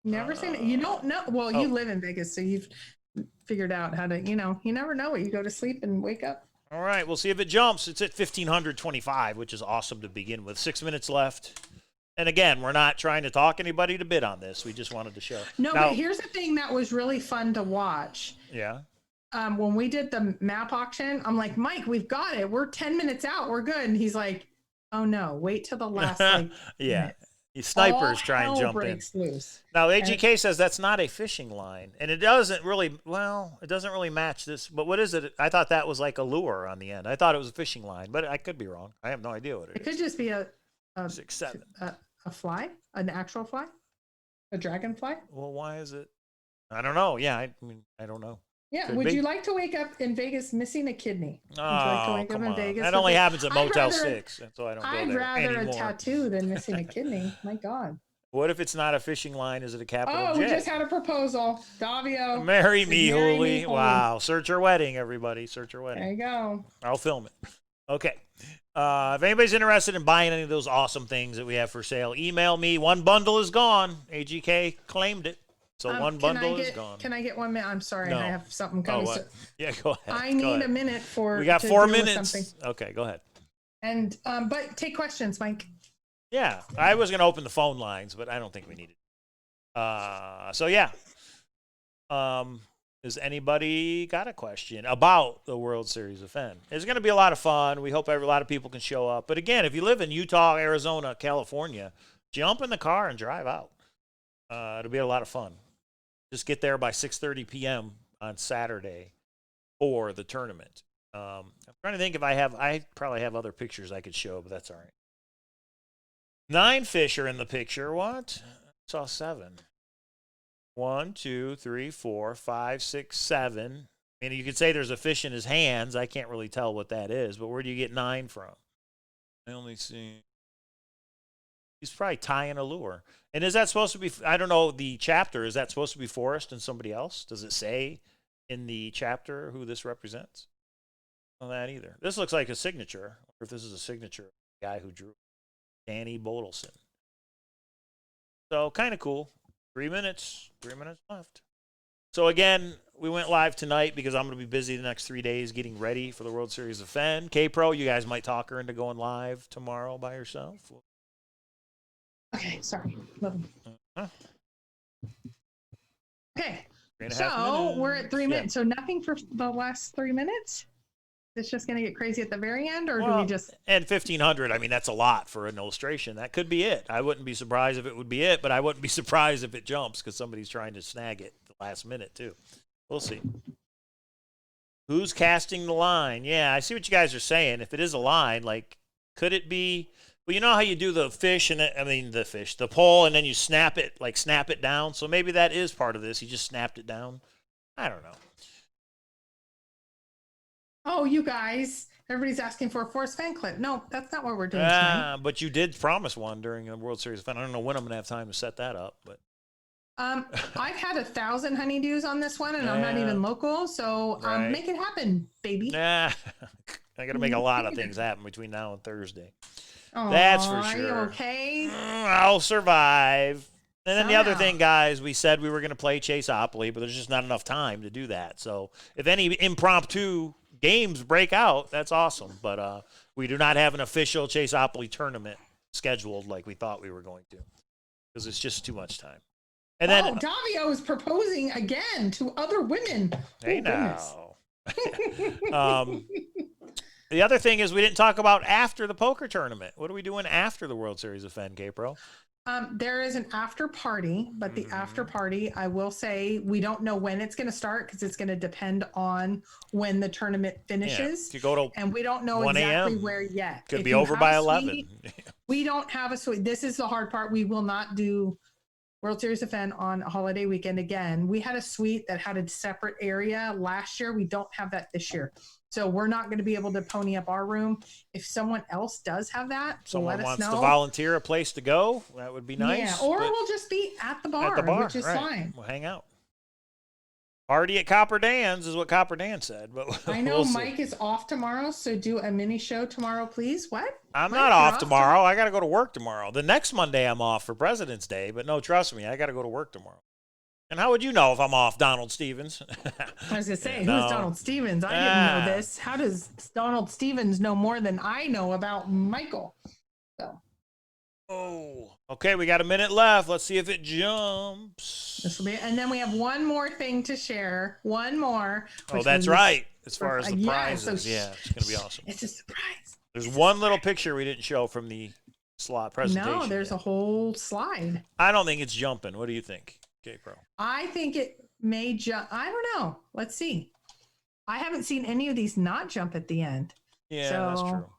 Never say you don't know. Well, you live in Vegas, so you've figured out how to, you never know it. You go to sleep and wake up. All right, we'll see if it jumps. It's at 1,525, which is awesome to begin with. 6 minutes left. And again, we're not trying to talk anybody to bid on this. We just wanted to show. No, but here's the thing that was really fun to watch. Yeah. When we did the map auction, I'm like, Mike, we've got it. We're 10 minutes out. We're good. And he's like, oh no, wait till the last yeah. These snipers try and jump in. Loose. Now, AGK says that's not a fishing line. And it doesn't really match this. But what is it? I thought that was like a lure on the end. I thought it was a fishing line, but I could be wrong. I have no idea what it is. It could just be a 6, 7. A fly, an actual fly, a dragonfly. Well, why is it? I don't know. Yeah, I mean, I don't know. Yeah. Could Would be. you like to wake up in Vegas missing a kidney? Would you like to Oh, wake up come in on. Vegas That with only a- happens at Motel 6. That's why I don't go I'd there rather anymore. a tattoo than missing a kidney. My God. What if it's not a fishing line? Is it a capital Oh, J? we just had a proposal. Davio. Marry me, Marry me, Holy. Holy. Wow. Search her wedding, everybody. Search her There wedding. you go. I'll film it. Okay. If anybody's interested in buying any of those awesome things that we have for sale, email me. One bundle is gone. AGK claimed it. So one bundle is gone. Can I get 1 minute? I'm sorry, No. I have something Oh, coming. what? Yeah, go ahead. I Go need ahead. a minute for. We got to 4 deal with minutes. something. Okay, go ahead. And but take questions, Mike. Yeah, I was going to open the phone lines, but I don't think we need it. So yeah. Has anybody got a question about the World Series of Fenn? It's going to be a lot of fun. We hope a lot of people can show up. But again, if you live in Utah, Arizona, California, jump in the car and drive out. It'll be a lot of fun. Just get there by 6:30 p.m. on Saturday for the tournament. I'm trying to think if I probably have other pictures I could show, but that's all right. 9 fish are in the picture. What? I saw 7. 1, 2, 3, 4, 5, 6, 7. I mean, you could say there's a fish in his hands. I can't really tell what that is, but where do you get 9 from? I only see. He's probably tying a lure. And is that supposed to be, I don't know, the chapter, is that supposed to be Forrest and somebody else? Does it say in the chapter who this represents? Not that either. This looks like a signature. I wonder if this is a signature of the guy who drew Danny Bodelson. So kind of cool. 3 minutes. 3 minutes left. So again, we went live tonight because I'm going to be busy the next 3 days getting ready for the World Series of Fenn. Kpro, you guys might talk her into going live tomorrow by yourself. Okay, sorry. Love Uh-huh. Okay, 3.5 so minutes. we're at 3 Yeah. minutes. So nothing for the last 3 minutes? It's just going to get crazy at the very end, or do we just... And 1,500, I mean, that's a lot for an illustration. That could be it. I wouldn't be surprised if it would be it, but I wouldn't be surprised if it jumps because somebody's trying to snag it at the last minute, too. We'll see. Who's casting the line? Yeah, I see what you guys are saying. If it is a line, like, could it be... Well, you know how you do the fish, the pole, and then you snap it down? So maybe that is part of this. He just snapped it down. I don't know. Oh, you guys, everybody's asking for a Forrest Fenn clip. No, that's not what we're doing tonight. But you did promise one during the World Series of Fenn. I don't know when I'm going to have time to set that up, but... I've had 1,000 honeydews on this one, and I'm not even local, so Right. make it happen, baby. Nah, I got to make a lot of things happen between now and Thursday. Aw, That's for are you sure. okay? I'll survive. And then the other Somehow. thing, guys, we said we were going to play Chaseopoly, but there's just not enough time to do that. So if any impromptu games break out, that's awesome. But we do not have an official Chaseopoly tournament scheduled like we thought we were going to because it's just too much time. And then, Davio is proposing again to other women. hey Oh, now. The other thing is we didn't talk about after the poker tournament. What are we doing after the World Series of Fenn, Kpro? There is an after party, but the after party, I will say, we don't know when it's going to start because it's going to depend on when the tournament finishes. You go to and we don't know 1 exactly a.m. where yet. Could If be you over have by a 11. suite, we don't have a suite. This is the hard part. We will not do World Series of Fenn on a holiday weekend again. We had a suite that had a separate area last year. We don't have that this year. So we're not going to be able to pony up our room. If someone else does have that, Someone let us wants know. to volunteer a place to go, that would be nice. Yeah, or but we'll just be at the bar, which is right. fine. We'll hang out. Party at Copper Dan's is what Copper Dan said. But I know we'll see. Mike is off tomorrow, so do a mini show tomorrow, please. What? I'm Mike, not you're off tomorrow. I got to go to work tomorrow. The next Monday I'm off for President's Day, but no, trust me, I got to go to work tomorrow. And how would you know if I'm off, Donald Stevens? I was going to say, No. who's Donald Stevens? I didn't know this. How does Donald Stevens know more than I know about Michael? So Oh, okay. We got a minute left. Let's see if it jumps. this will be, and then we have one more thing to share. One more. Oh, which that's was- right. As far as the Yeah, so prizes, yeah, it's going to be awesome. It's a surprise. There's one little picture we didn't show from the slot presentation. No, there's yet. a whole slide. I don't think it's jumping. What do you think, Kpro? I think it may jump. I don't know. Let's see. I haven't seen any of these not jump at the end. Yeah, So- that's true.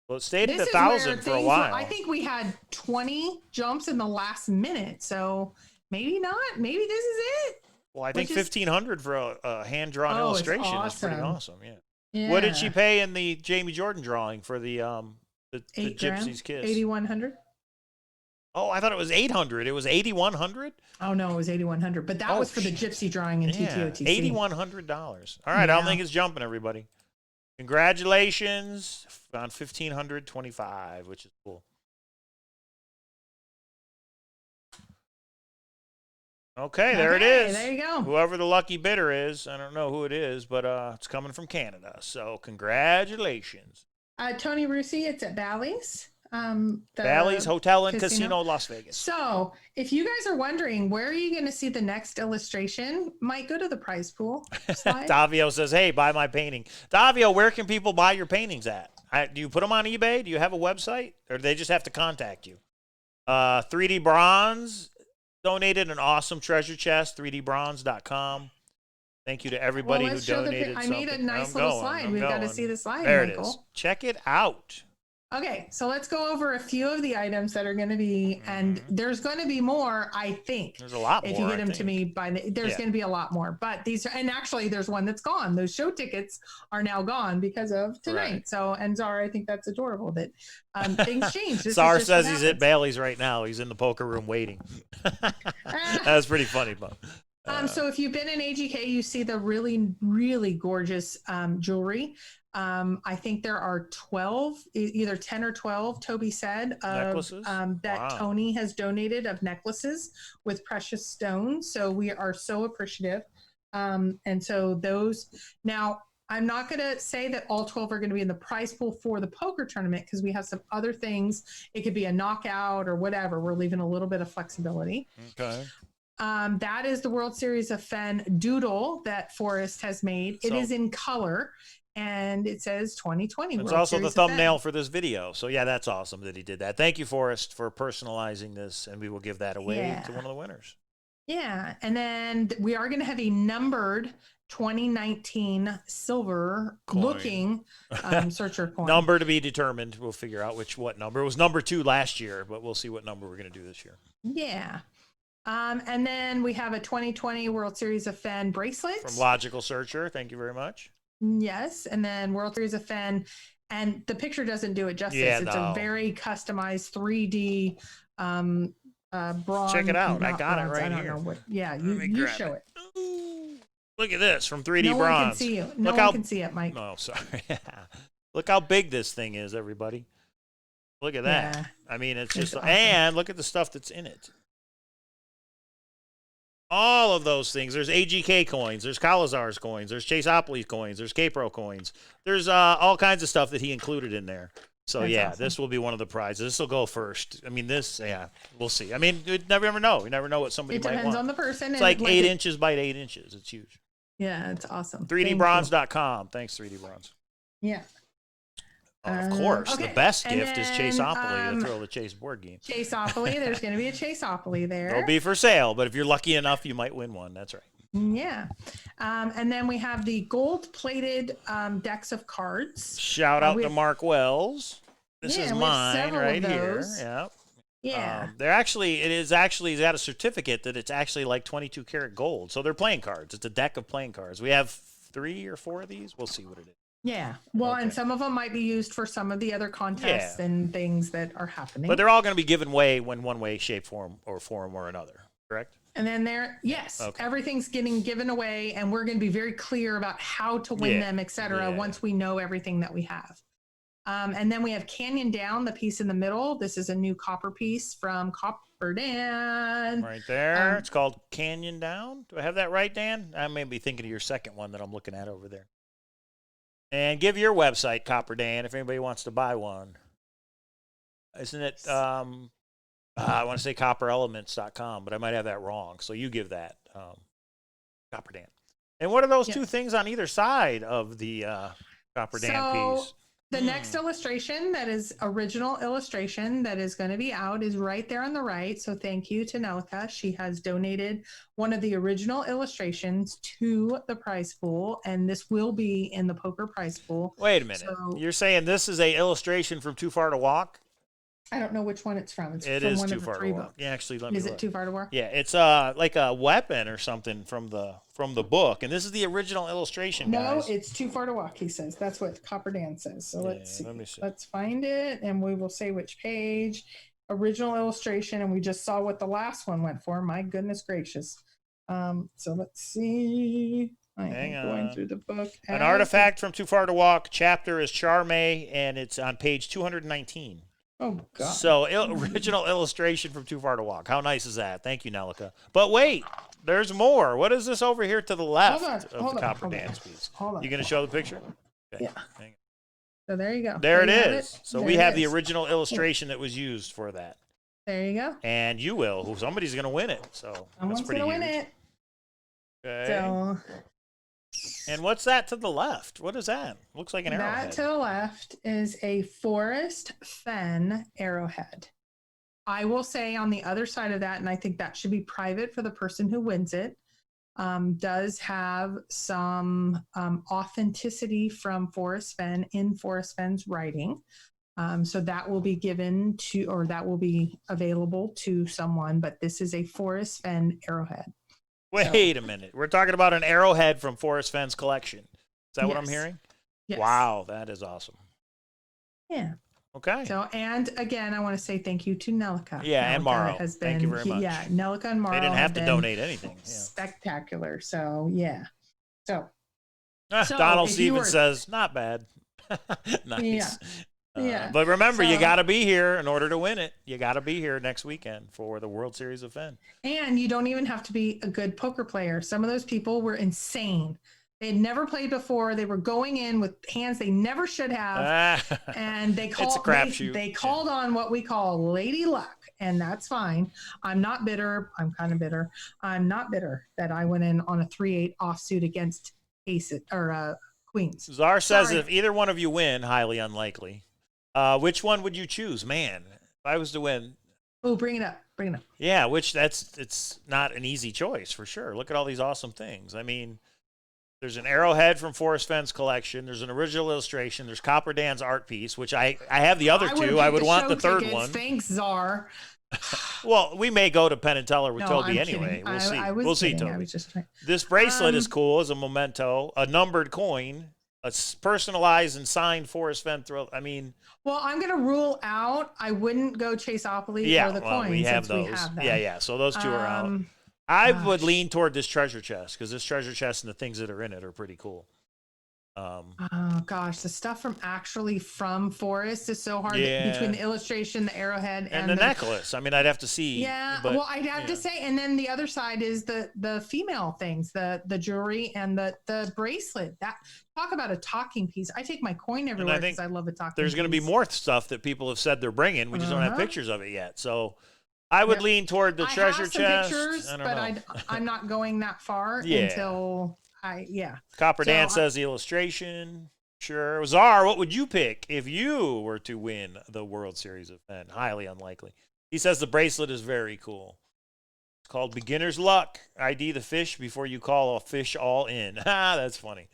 Well, it stayed at This is 1,000 where for a things- while. I think we had 20 jumps in the last minute. So maybe not. Maybe this is it. Well, I think which is- 1,500 for a hand-drawn Oh, it's illustration is pretty awesome. awesome. Yeah. Yeah. What did she pay in the Jamie Jordan drawing for the $8 grand? Gypsy's Kiss? 8,100. Oh, I thought it was 800. It was 8,100. Oh no, it was 8,100. But that Oh, was for the shit. gypsy drawing in Yeah, TTOTC. $8,100. All right, I don't Yeah. think it's jumping, everybody. Congratulations on 1,525, which is cool. Okay, there it is. There you go. Whoever the lucky bidder is, I don't know who it is, but it's coming from Canada. So congratulations. Tony Russi, it's at Ballys. Bally's Hotel and Casino, Las Vegas. So if you guys are wondering, where are you going to see the next illustration? Might go to the prize pool slide. Davio says, hey, buy my painting. Davio, where can people buy your paintings at? Do you put them on eBay? Do you have a website? Or do they just have to contact you? 3D Bronze donated an awesome treasure chest, 3dbronze.com. Thank you to everybody who donated. I made a nice little slide. We've got to see the slide, there Michael. It is. Check it out. Okay, so let's go over a few of the items that are going to be, and there's going to be more, I think. There's a lot more. If you get them to me by there's going to be a lot more. But these are, and actually there's one that's gone. Those show tickets are now gone because of tonight. Right. So, and Zara, I think that's adorable that things change. Zara says he's at Bailey's right now. He's in the poker room waiting. That's pretty funny, but. So if you've been in AGK, you see the really, really gorgeous jewelry. I think there are 12, either 10 or 12, Toby said, necklaces? That Tony has donated of necklaces with precious stones. So we are so appreciative. And so those, now I'm not going to say that all 12 are going to be in the prize pool for the poker tournament because we have some other things. It could be a knockout or whatever. We're leaving a little bit of flexibility. Okay. That is the World Series of Fenn doodle that Forrest has made. It is in color. And it says 2020. It's also the thumbnail for this video. So, yeah, that's awesome that he did that. Thank you, Forrest, for personalizing this, and we will give that away to one of the winners. Yeah, and then we are going to have a numbered 2019 silver-looking searcher coin. Number to be determined. We'll figure out what number. It was number 2 last year, but we'll see what number we're going to do this year. Yeah. And then we have a 2020 World Series of Fenn bracelet. From Logical Searcher. Thank you very much. Yes, and then World Series of Fenn, and the picture doesn't do it justice. Yeah, it's a very customized 3D bronze. Check it out. I got it right here. I don't know what. Yeah, you show it. Ooh, look at this from 3D no Bronze. One can see you. No one can see it, Mike. No, sorry. Look how big this thing is, everybody. Look at that. Yeah, I mean, it's just awesome. And look at the stuff that's in it. All of those things. There's AGK coins. There's Cowlazars coins. There's Chaseopolis coins. There's Kpro coins. There's all kinds of stuff that he included in there. So, that's awesome. This will be one of the prizes. This will go first. I mean, we'll see. I mean, you never know. You never know what somebody might want. It depends on the person. It's like 8 inches by 8 inches. It's huge. Yeah, it's awesome. 3dbronze.com. Thanks, 3D Bronze. Yeah. Of course, the best gift is Chaseopoly to throw the Chase board game. Chaseopoly, there's going to be a Chaseopoly there. It'll be for sale, but if you're lucky enough, you might win one. That's right. Yeah. And then we have the gold-plated decks of cards. Shout out to Mark Wells. This is mine right here. Yeah. Yeah. He's got a certificate that it's actually like 22 karat gold. So they're playing cards. It's a deck of playing cards. We have 3 or 4 of these. We'll see what it is. Yeah. Well, and some of them might be used for some of the other contests and things that are happening. But they're all going to be given away in one way, shape, form or another, correct? And then everything's getting given away, and we're going to be very clear about how to win them, etc. Once we know everything that we have. And then we have Canyon Down, the piece in the middle. This is a new copper piece from Copper Dan. Right there. It's called Canyon Down. Do I have that right, Dan? I may be thinking of your second one that I'm looking at over there. And give your website, Copper Dan, if anybody wants to buy one. Isn't it, I want to say copperelements.com, but I might have that wrong. So you give that, Copper Dan. And what are those 2 things on either side of the Copper Dan piece? The next illustration, that is original illustration that is going to be out, is right there on the right. So thank you to Nelka. She has donated one of the original illustrations to the prize pool, and this will be in the poker prize pool. Wait a minute. So, you're saying this is a illustration from Too Far to Walk? I don't know which one it's from. It from is one Too of the Far 3 to Walk. books. Yeah, actually, let me look. Is it Too Far to Walk? Yeah, it's like a weapon or something from the book, and this is the original illustration, guys. No, it's Too Far to Walk, he says. That's what Copper Dan says. So let's see. Let me see. Let's find it, and we will say which page. Original illustration, and we just saw what the last one went for. My goodness gracious. So let's see. Hang on. Going through the book. An artifact from Too Far to Walk. Chapter is Charme, and it's on page 219. Oh God. So original illustration from Too Far to Walk. How nice is that? Thank you, Nelica. But wait, there's more. What is this over here to the left of the Copper Dance piece? Hold on. You going to show the picture? Okay. Yeah. So there you go. There it you have is. So There we it have the is. original illustration that was used for that. There you go. And you will. Somebody's going to win it. So that's Someone's pretty gonna huge. win it. Okay. So And what's that to the left? What is that? Looks like an that arrowhead. to the left is a Forrest Fenn arrowhead. I will say on the other side of that, and I think that should be private for the person who wins it, does have some authenticity from Forrest Fenn in Forrest Fenn's writing. So that will be given to, or that will be available to someone, but this is a Forrest Fenn arrowhead. Wait a minute. We're talking about an arrowhead from Forrest Fenn's collection. Is that what I'm Yes. hearing? Yes. Wow, that is awesome. Yeah. Okay. So, and again, I want to say thank you to Nelica. Yeah, and Nelica Morrow. has Thank you been- very much. Yeah, Nelica and Morrow. They didn't have to been donate anything. Yeah. Spectacular. So, yeah. So, So, Donald if you Stevens were- says, not bad. Nice. Yeah. Yeah. But remember, you So- got to be here in order to win it. You got to be here next weekend for the World Series of Fenn. and you don't even have to be a good poker player. Some of those people were insane. They had never played before. They were going in with hands they never should have. And they called, It's a crapshoot. they called on what we call lady luck, and that's fine. I'm not bitter. I'm kind of bitter. I'm not bitter that I went in on a 3-8 offsuit against aces or queens. Czar says Sorry. if either one of you win, highly unlikely. Which one would you choose? Man, if I was to win, Oh, bring it up. Bring it up. yeah, it's not an easy choice for sure. Look at all these awesome things. I mean, there's an arrowhead from Forrest Fenn's collection. There's an original illustration. There's Copper Dan's art piece, which I have the other two. I would want the third one. Thanks, Czar. Well, we may go to Penn and Teller with No, Toby I'm anyway. kidding. We'll see. I was We'll see, kidding. I Toby. was just trying. This bracelet is Um, cool as a memento, a numbered coin, a personalized and signed Forrest Fenn thrill. I mean, Well, I'm going to rule out. I wouldn't go Chaseopoly yeah, or the well, coins we have since those. we have them. Yeah. So those two are out. Um, I gosh. would lean toward this treasure chest because this treasure chest and the things that are in it are pretty cool. Oh gosh, the stuff from Forrest is so hard Yeah. between the illustration, the arrowhead, And the necklace. I mean, I'd have to see. Yeah, but, well, I'd have to yeah. say, and then the other side is the female things, the jewelry and the bracelet. That talk about a talking piece. I take my coin everywhere think because I love a talking. There's going to be piece. more stuff that people have said they're bringing. We just don't have Uh-huh. pictures of it yet. So I would Yep. lean toward the I treasure have some chest. pictures, I don't but know. I'm not going that far Yeah. until yeah. Copper So Dan I- says the illustration. Sure. Czar, what would you pick if you were to win the World Series of Fenn? Highly unlikely. He says the bracelet is very cool. It's called Beginner's Luck. ID the fish before you call a fish all in. That's funny.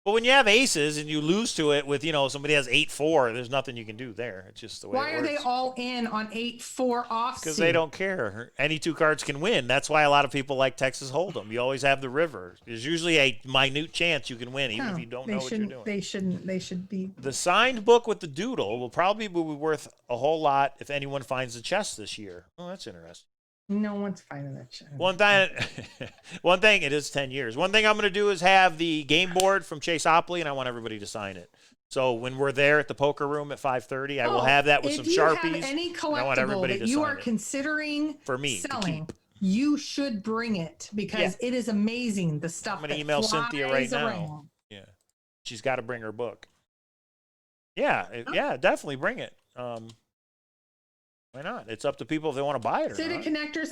But when you have aces and you lose to it with, somebody has 8-4, there's nothing you can do there. It's just the way Why it are they works. all in on 8-4 offsuit? Because they don't care. Any two cards can win. That's why a lot of people like Texas Hold'em. You always have the river. There's usually a minute chance you can win, even if you don't know what you're doing. They shouldn't. They should be. The signed book with the doodle will probably be worth a whole lot if anyone finds the chest this year. Oh, that's interesting. No one's finding that shit. One thing, it is 10 years. One thing I'm going to do is have the game board from Chaseopoly, and I want everybody to sign it. So when we're there at the poker room at 5:30, I will have that with some Sharpies. If you have any and I want everybody collectible to that you sign are it. considering For me to selling, keep. you should bring it because it is amazing the stuff. I'm going to that email Cynthia right flies now. around. Yeah. She's got to bring her book. Yeah, definitely bring it. Why not? It's up to people if they want to buy it or City not. Connectors,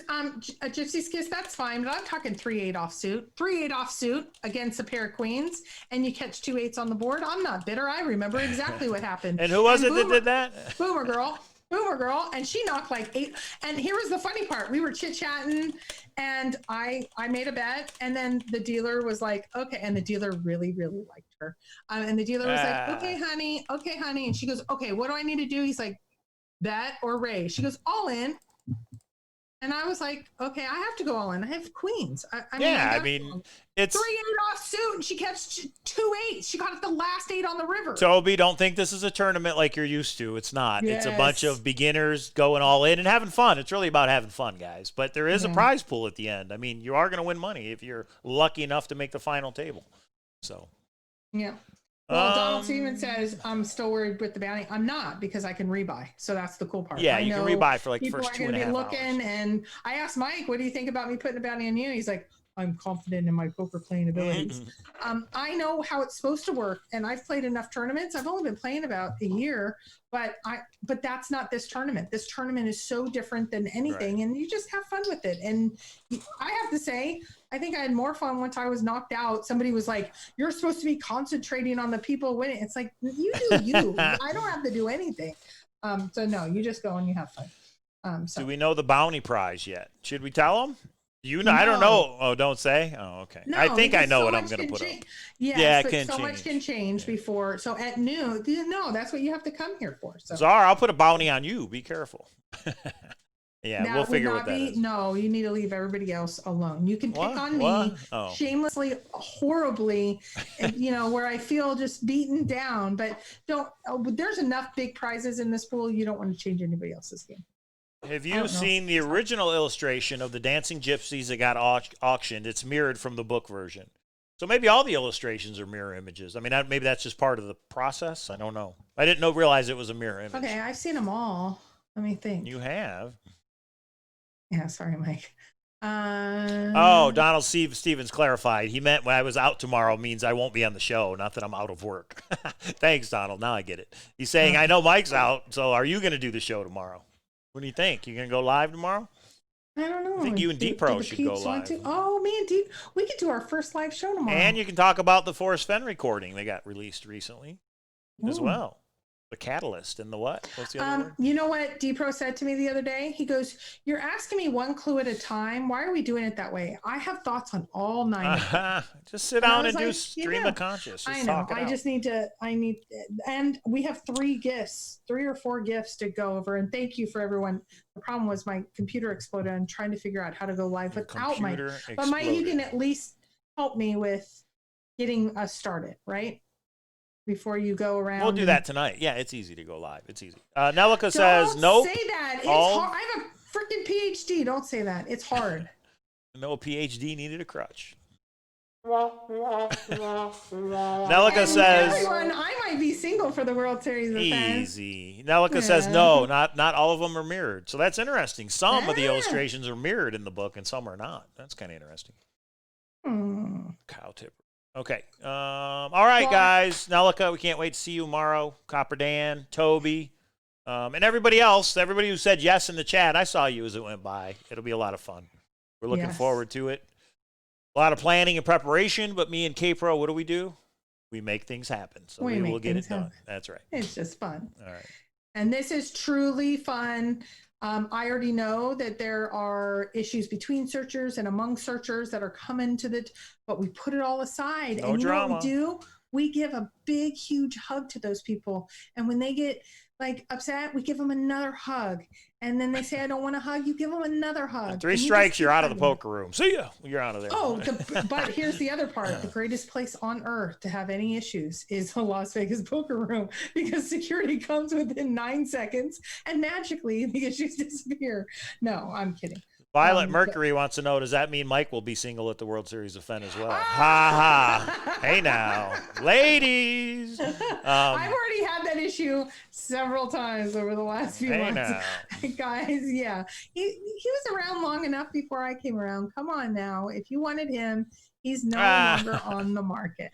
a Gypsy's Kiss, that's fine, but I'm talking 3-8 offsuit. 3-8 offsuit against a pair of queens, and you catch 2 8s on the board. I'm not bitter. I remember exactly what happened. And who was it that Boomer- did that? Boomer girl, and she knocked like 8. And here was the funny part: we were chit chatting, and I made a bet, and then the dealer was like, "Okay," and the dealer really liked her, and the dealer was like, okay, honey," and she goes, "Okay, what do I need to do?" He's like, "Bet or raise?" She goes, "All in." And I was like, okay, I have to go all in. I have queens. I mean, it's 3-8 offsuit, and she catch 2 8s. She got the last 8 on the river. Toby, don't think this is a tournament like you're used to. It's not. It's a bunch Yes. of beginners going all in and having fun. It's really about having fun, guys. But there is a prize pool at the end. I mean, you are going to win money if you're lucky enough to make the final table. So, Yeah. Well, Donald Seaman says, I'm still worried with the bounty. I'm not, because I can rebuy. So that's the cool part. Yeah, I you can know rebuy for like the people first are 2.5 be hours. looking, and I asked Mike, what do you think about me putting a bounty on you? He's like, I'm confident in my poker playing abilities. I know how it's supposed to work, and I've played enough tournaments. I've only been playing about a year, but that's not this tournament. This tournament is so different than anything, and you just have fun with it. And I have to say, I think I had more fun once I was knocked out. Somebody was like, "You're supposed to be concentrating on the people winning." It's like, you do you. I don't have to do anything. So no, you just go and you have fun. So. Do we know the bounty prize yet? Should we tell them? You know, No. I don't know. Oh, don't say. Oh, okay. No, I think I know so what I'm much going to can put up. change. Yes, Yeah, it but can so much can change before. So at noon, no, that's what you have to come here for. So Czar, I'll put a bounty on you. Be careful. Yeah, that we'll figure would what not that be. is. No, you need to leave everybody else alone. You can pick What? on me What? Oh. shamelessly, horribly, and, where I feel just beaten down. But don't. There's enough big prizes in this pool. You don't want to change anybody else's game. Have you seen the original illustration of the dancing gypsies that got auctioned? It's mirrored from the book version. So maybe all the illustrations are mirror images. I mean, maybe that's just part of the process. I don't know. I didn't realize it was a mirror image. Okay, I've seen them all. Let me think. You have? Yeah, sorry, Mike. Donald Stevens clarified. He meant when I was out tomorrow means I won't be on the show, not that I'm out of work. Thanks, Donald. Now I get it. He's saying, I know Mike's out, so are you going to do the show tomorrow? What do you think? You going to go live tomorrow? I don't know. I think you and Kpro should go live. Oh, me and Deep. We could do our first live show tomorrow. And you can talk about the Forrest Fenn recording that got released recently as well. The catalyst and the what? What's the other word? You know what Kpro said to me the other day? He goes, "You're asking me one clue at a time. Why are we doing it that way? I have thoughts on all 9." Just sit down and do stream of conscious. I know. And we have 3 or 4 gifts to go over. And thank you for everyone. The problem was my computer exploded. I'm trying to figure out how to go live without Mike. But Mike, you can at least help me with getting us started, right? Before you go around. We'll do that tonight. Yeah, it's easy to go live. It's easy. Nelica says, nope. Don't say that. It's hard. I have a freaking PhD. Don't say that. It's hard. No PhD needed a crutch. Nelica says, everyone, I might be single for the World Series of Fenn. Easy. Nelica says, no, not all of them are mirrored. So that's interesting. Some of the illustrations are mirrored in the book and some are not. That's kind of interesting. Cow tipper. Okay. All right, guys. Nelica, we can't wait to see you tomorrow. Copper Dan, Toby, and everybody else. Everybody who said yes in the chat. I saw you as it went by. It'll be a lot of fun. We're looking forward to it. A lot of planning and preparation, but me and Kpro, what do? We make things happen. So we will get it done. That's right. It's just fun. All right. And this is truly fun. I already know that there are issues between searchers and among searchers that are coming to but we put it all aside. No and you drama. know what we do? We give a big, huge hug to those people. And when they get upset, we give them another hug. And then they say, I don't want to hug. You give them another hug. And 3 strikes, you're out of the poker room. See ya. You're out of there. But here's the other part. The greatest place on earth to have any issues is the Las Vegas poker room, because security comes within 9 seconds and magically the issues disappear. No, I'm kidding. Violet Mercury wants to know, does that mean Mike will be single at the World Series of Fenn as well? Ha ha. Hey now. Ladies. I've already had that issue several times over the last few months. Now. Guys, yeah. He was around long enough before I came around. Come on now. If you wanted him, he's no longer on the market.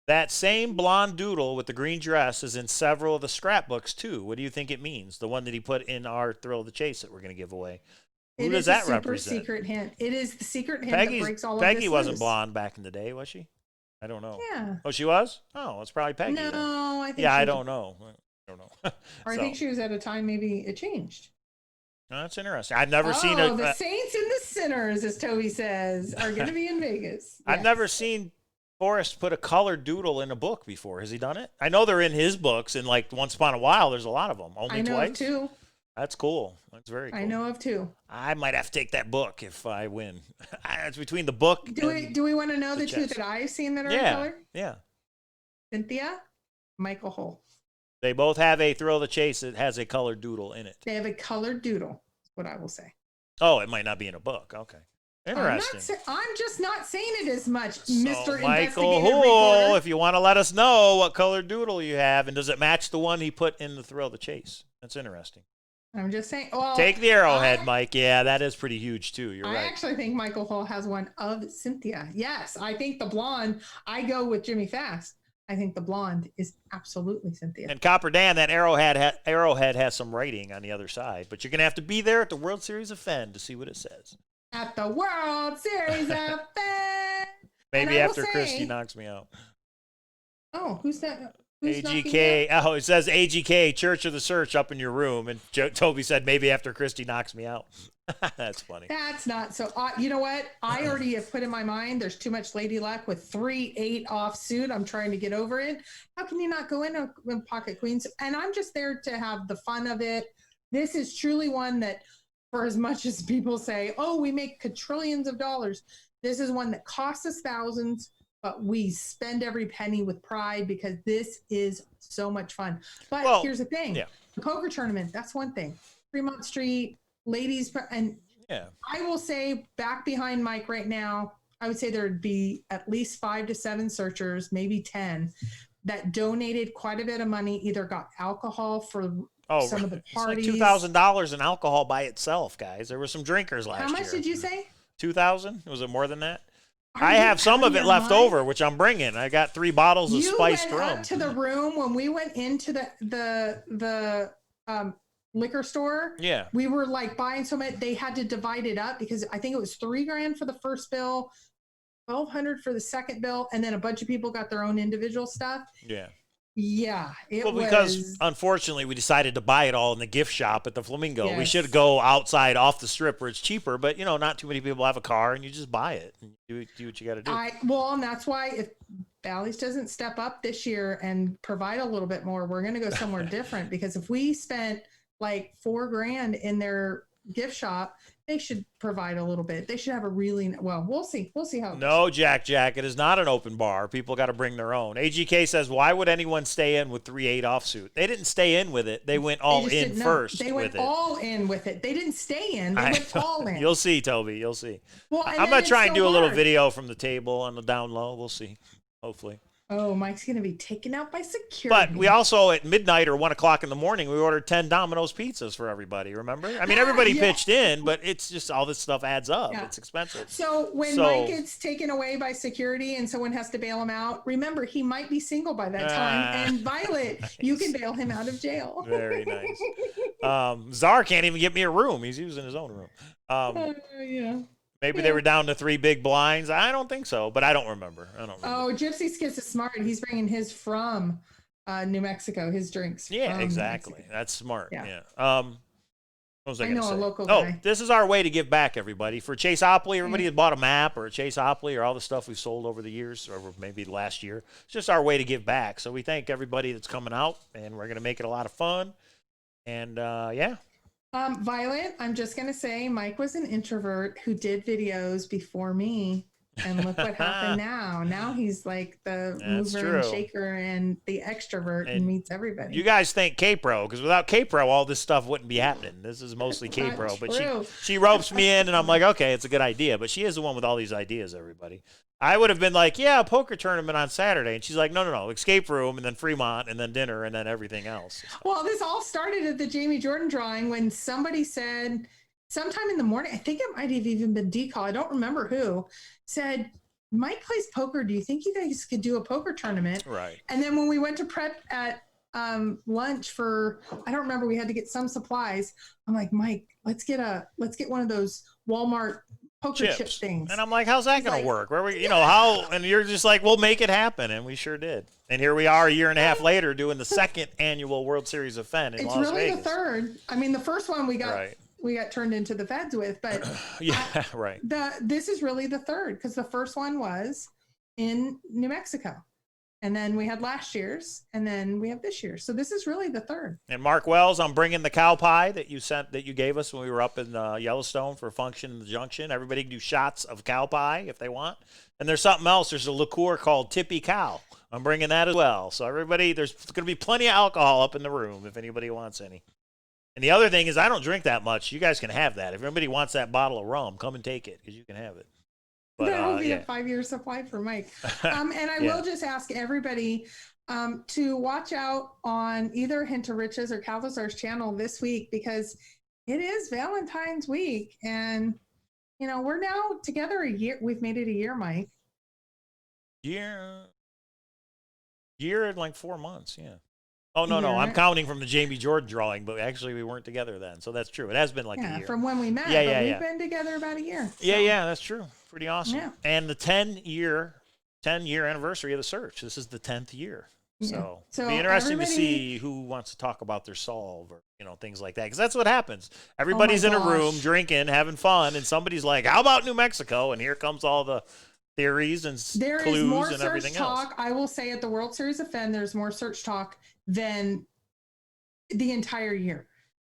That same blonde doodle with the green dress is in several of the scrapbooks too. What do you think it means? The one that he put in our Thrill of the Chase that we're going to give away. Who does that represent? Secret hint. It is the secret hint that breaks all of this Peggy wasn't loose. blonde back in the day, was she? I don't know. Yeah. Oh, she was? Oh, it's probably Peggy. No, then. I think. Yeah, I don't know. Or I think she was at a time maybe it changed. Oh, that's interesting. I've never seen a. The saints and the sinners, as Toby says, are going to be in Vegas. I've never seen Forrest put a colored doodle in a book before. Has he done it? I know they're in his books, and like Once Upon a While, there's a lot of them. Only I know twice. of 2. That's cool. That's very cool. I know of 2. I might have to take that book if I win. It's between the book. Do we want to know the 2 that I've seen that are in color? Yeah. Cynthia, Michael Hull. They both have a Thrill of the Chase that has a colored doodle in it. They have a colored doodle. Is what I will say. Oh, it might not be in a book. Okay. Interesting. I'm just not saying it as much, So, Mr. Michael Investigative Hool, Reporter. if you want to let us know what color doodle you have, and does it match the one he put in the Thrill of the Chase? That's interesting. I'm just saying. Well, Take the arrowhead, Mike. Yeah, that is pretty huge, too. You're I right. actually think Michael Hull has one of Cynthia. Yes, I think the blonde. I go with Jimmy Fast. I think the blonde is absolutely Cynthia. And Copper Dan, that arrowhead has some writing on the other side, but you're going to have to be there at the World Series of Fenn to see what it says. At the World Series of Fenn. Maybe after Christy knocks me out. Oh, who's that? Who's AGK. Oh, it says AGK, Church of the Search, up in your room. And Toby said maybe after Christy knocks me out. That's funny. That's not so. You know what? I already have put in my mind there's too much lady luck with 3-8 off suit. I'm trying to get over it. How can you not go in with Pocket Queens? And I'm just there to have the fun of it. This is truly one that, for as much as people say, oh, we make quadrillions of dollars, this is one that costs us thousands, but we spend every penny with pride because this is so much fun. But here's the thing. Yeah. The poker tournament, that's one thing. Fremont Street, ladies, and yeah, I will say back behind Mike right now, I would say there'd be at least 5 to 7 searchers, maybe 10, that donated quite a bit of money, either got alcohol for some of the parties. It's like $2,000 in alcohol by itself, guys. There were some drinkers last year. How much did you say? 2,000? Was it more than that? I have some of it left over, which I'm bringing. I got 3 bottles of spiced rum. You went up to the room when we went into the liquor store. Yeah. We were like buying so much, they had to divide it up because I think it was $3,000 for the first bill, $1,200 for the second bill, and then a bunch of people got their own individual stuff. Yeah. Yeah, because unfortunately we decided to buy it all in the gift shop at the Flamingo. Yes. We should go outside off the strip where it's cheaper, but not too many people have a car, and you just buy it and do what you got to do. And that's why if Ballys doesn't step up this year and provide a little bit more, we're going to go somewhere different. Because if we spent like $4,000 in their gift shop, they should provide a little bit. They should have a really we'll see how it No, goes. Jack, it is not an open bar. People got to bring their own. AGK says, why would anyone stay in with 3-8 offsuit? They didn't stay in with it. They went all in first. They went all in with it. They didn't stay in. They went all in. You'll see, Toby. You'll see. Well, I'm going to try and do a little video from the table on the down low. We'll see. Hopefully. Oh, Mike's going to be taken out by security. But we also, at midnight or 1 o'clock in the morning, we ordered 10 Domino's pizzas for everybody, remember? I mean, everybody pitched in, but it's just all this stuff adds up. Yeah. It's expensive. So when Mike gets taken away by security and someone has to bail him out, remember, he might be single by that time. And Violet, you can bail him out of jail. Very nice. Czar can't even get me a room. He's using his own room. Yeah. Maybe they were down to 3 big blinds. I don't think so, but I don't remember. Oh, Gypsy Skits is smart. He's bringing his from New Mexico, his drinks. Yeah, exactly. That's smart. Yeah. What was I know a local guy. This is our way to give back, everybody. For Chaseopoly, everybody has bought a map or a Chaseopoly or all the stuff we've sold over the years or maybe last year. It's just our way to give back. So we thank everybody that's coming out, and we're going to make it a lot of fun. And, yeah. Violet, I'm just going to say Mike was an introvert who did videos before me. And look what happened now. Now he's like the mover and shaker and the extrovert and meets everybody. You guys thank Kpro, because without Kpro, all this stuff wouldn't be happening. This is mostly Kpro. But she ropes me in, and I'm like, okay, it's a good idea. But she is the one with all these ideas, everybody. I would have been like, yeah, a poker tournament on Saturday. And she's like, no, escape room, and then Fremont, and then dinner, and then everything else. Well, this all started at the Jamie Jordan drawing when somebody said, sometime in the morning, I think it might have even been D-Call, I don't remember who, said, Mike plays poker. Do you think you guys could do a poker tournament? Right. And then when we went to prep at lunch for, I don't remember, we had to get some supplies. I'm like, Mike, let's get one of those Walmart poker chip things. And I'm like, how's that going to work? Where we, how? And you're just like, we'll make it happen, and we sure did. And here we are, a year and a half later, doing the second annual World Series of Fenn in Las Vegas. It's really the third. I mean, the first one we got. Right. We got turned into the feds with, but right. This is really the third, because the first one was in New Mexico, and then we had last year's, and then we have this year. So this is really the third. And Mark Wells, I'm bringing the cow pie that you gave us when we were up in Yellowstone for a function in the Junction. Everybody can do shots of cow pie if they want. And there's something else. There's a liqueur called Tippy Cow. I'm bringing that as well. So everybody, there's going to be plenty of alcohol up in the room if anybody wants any. And the other thing is, I don't drink that much. You guys can have that. If anybody wants that bottle of rum, come and take it because you can have it. But, that will be yeah. a 5-year supply for Mike. And I will just ask everybody to watch out on either Hint to Riches or Cowlazars channel this week, because it is Valentine's week. And, you know, we're now together a year. We've made it a year, Mike. Year and like 4 months, yeah. Oh, no, I'm counting from the Jamie Jordan drawing, but actually we weren't together then. So that's true. It has been like a year. From when we met. Yeah, we've been together about a year. So. Yeah, that's true. Pretty awesome. Yeah. And the 10-year anniversary of the search. This is the 10th year. So it'll be interesting to see who wants to talk about their solve or, you know, things like that. Because that's what happens. Everybody's in a room drinking, having fun, and somebody's like, how about New Mexico? And here comes all the theories and clues and everything else. I will say at the World Series of Fenn, there's more search talk than the entire year.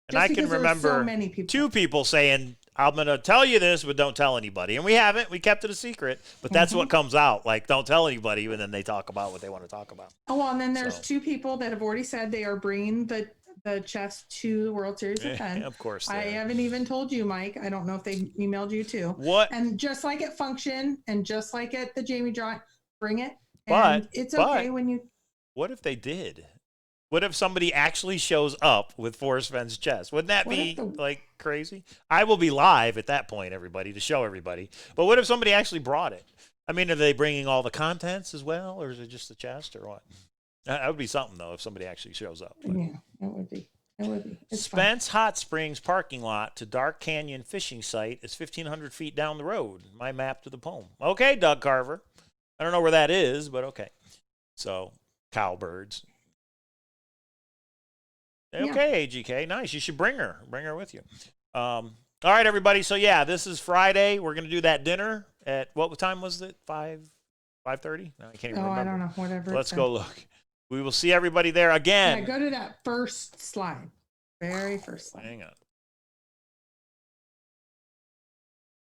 And I can remember so many people. 2 people saying, I'm going to tell you this, but don't tell anybody. And we haven't. We kept it a secret. But that's what comes out. Like, don't tell anybody, and then they talk about what they want to talk about. Oh, well, and then there's 2 people that have already said they are bringing the chest to the World Series of Fenn. Of course. I haven't even told you, Mike. I don't know if they emailed you too. What? And just like at Function and just like at the Jamie Draw, bring it. But and it's okay when you. What if they did? What if somebody actually shows up with Forrest Fenn's chest? Wouldn't that be like crazy? I will be live at that point, everybody, to show everybody. But what if somebody actually brought it? I mean, are they bringing all the contents as well, or is it just the chest, or what? That would be something, though, if somebody actually shows up. But. Yeah, it would be. It would be. It's Spence Hot Springs parking lot to Dark Canyon fishing site is 1,500 feet down the road. My map to the poem. Okay, Doug Carver. I don't know where that is, but okay. So, cowbirds. Okay, AGK. Nice. You should bring her. Bring her with you. All right, everybody. So, yeah, this is Friday. We're going to do that dinner at, what time was it? 5:30? No, I can't even remember. I don't know. Whatever. Let's go look. We will see everybody there again. Yeah, go to that first slide. Very first slide. Hang on.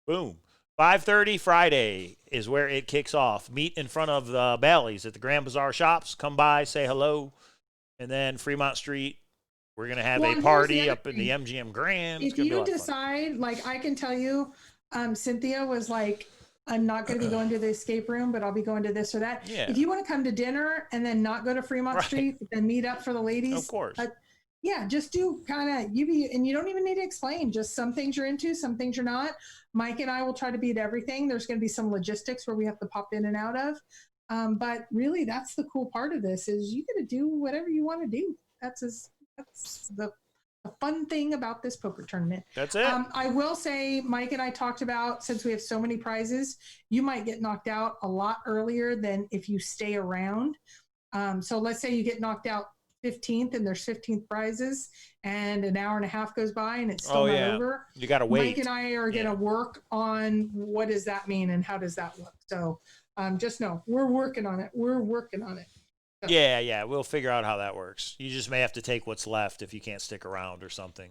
Boom. 5:30 Friday is where it kicks off. Meet in front of the Ballys at the Grand Bazaar Shops. Come by, say hello. And then Fremont Street. We're going to have a party up in the MGM Grand. If you decide, like I can tell you, Cynthia was like, I'm not going to be going to the escape room, but I'll be going to this or that. Yeah. If you want to come to dinner and then not go to Fremont Street, but then meet up for the ladies. Of course. Yeah, just do kind of, and you don't even need to explain, just some things you're into, some things you're not. Mike and I will try to beat everything. There's going to be some logistics where we have to pop in and out of. But really, that's the cool part of this is you got to do whatever you want to do. That's the fun thing about this poker tournament. That's it. I will say, Mike and I talked about, since we have so many prizes, you might get knocked out a lot earlier than if you stay around. So let's say you get knocked out 15th and there's 15 prizes and an hour and a half goes by and it's still not over. You got to wait. Mike and I are going to work on what does that mean and how does that look. So just know we're working on it. So. Yeah. We'll figure out how that works. You just may have to take what's left if you can't stick around or something.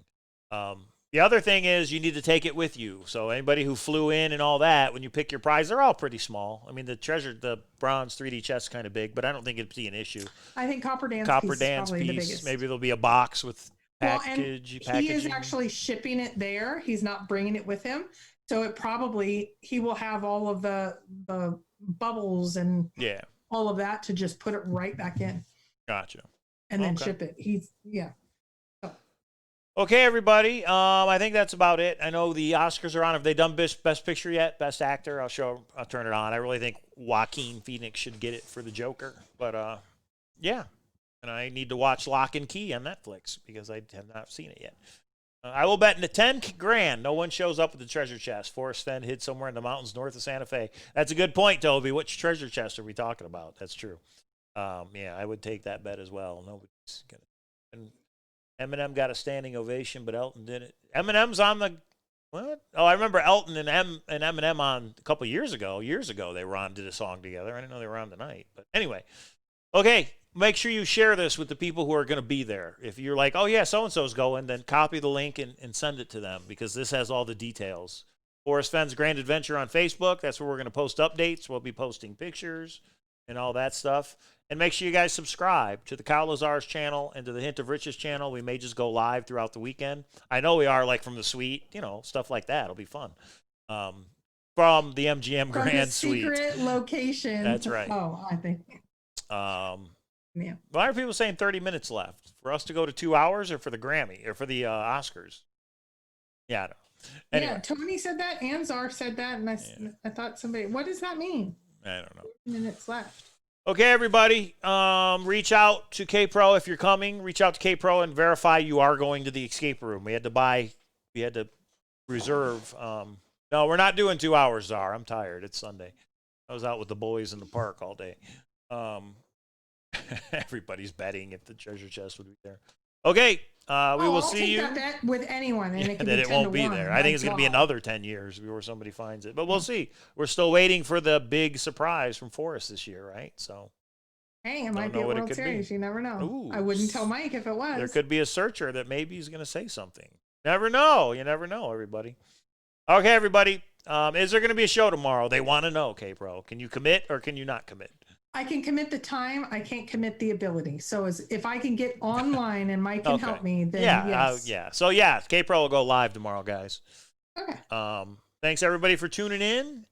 The other thing is you need to take it with you. So anybody who flew in and all that, when you pick your prize, they're all pretty small. I mean, the bronze 3D chest is kind of big, but I don't think it'd be an issue. I think Copper Dance piece. Maybe there'll be a box with packaging. He is actually shipping it there. He's not bringing it with him. So he will have all of the bubbles and all of that to just put it right back in. Gotcha. And then ship it. Okay, everybody. I think that's about it. I know the Oscars are on. Have they done Best Picture yet? Best Actor? I'll turn it on. I really think Joaquin Phoenix should get it for the Joker. But, yeah. And I need to watch Lock and Key on Netflix because I have not seen it yet. I will bet in the 10 grand no one shows up with the treasure chest. Forrest Fenn hid somewhere in the mountains north of Santa Fe. That's a good point, Toby. Which treasure chest are we talking about? That's true. Yeah, I would take that bet as well. Nobody's going to. And Eminem got a standing ovation, but Elton didn't. Eminem's on the what? Oh, I remember Elton and Eminem on a couple years ago. They were on, did a song together. I didn't know they were on tonight. But anyway, okay. Make sure you share this with the people who are going to be there. If you're like, oh yeah, so and so's going, then copy the link and send it to them because this has all the details. Forrest Fenn's Grand Adventure on Facebook. That's where we're going to post updates. We'll be posting pictures and all that stuff. And make sure you guys subscribe to the Cowlazars channel and to the Hint of Riches channel. We may just go live throughout the weekend. I know we are, like from the suite, you know, stuff like that. It'll be fun. From the MGM From Grand the Suite. secret location. That's right. Oh, I think. Yeah. Why are people saying 30 minutes left? For us to go to 2 hours or for the Grammy or for the Oscars? Yeah, I know. Anyway. Yeah, Tony said that. Anzar said that. And I thought somebody, what does that mean? I don't know. Minutes left. Okay, everybody. Reach out to Kpro if you're coming. Reach out to Kpro and verify you are going to the escape room. We had to reserve. No, we're not doing 2 hours, Czar. I'm tired. It's Sunday. I was out with the boys in the park all day. Everybody's betting if the treasure chest would be there. Okay, we will see you. I'll take that bet with anyone, and it can be 10 it won't to be 1. there. I think it's going to be another 10 years before somebody finds it. But we'll see. We're still waiting for the big surprise from Forrest this year, right? So. Hey, it might be a World Series. You never know. Ooh, I wouldn't tell Mike if it was. There could be a searcher that maybe is going to say something. Never know. You never know, everybody. Okay, everybody. Is there going to be a show tomorrow? They want to know, Kpro. Can you commit or can you not commit? I can commit the time. I can't commit the ability. So if I can get online and Mike can help me, then yes. So, Kpro will go live tomorrow, guys. Okay. Thanks, everybody, for tuning in.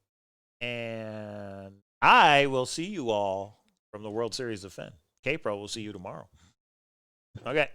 And I will see you all from the World Series of Fenn. Kpro will see you tomorrow. Okay.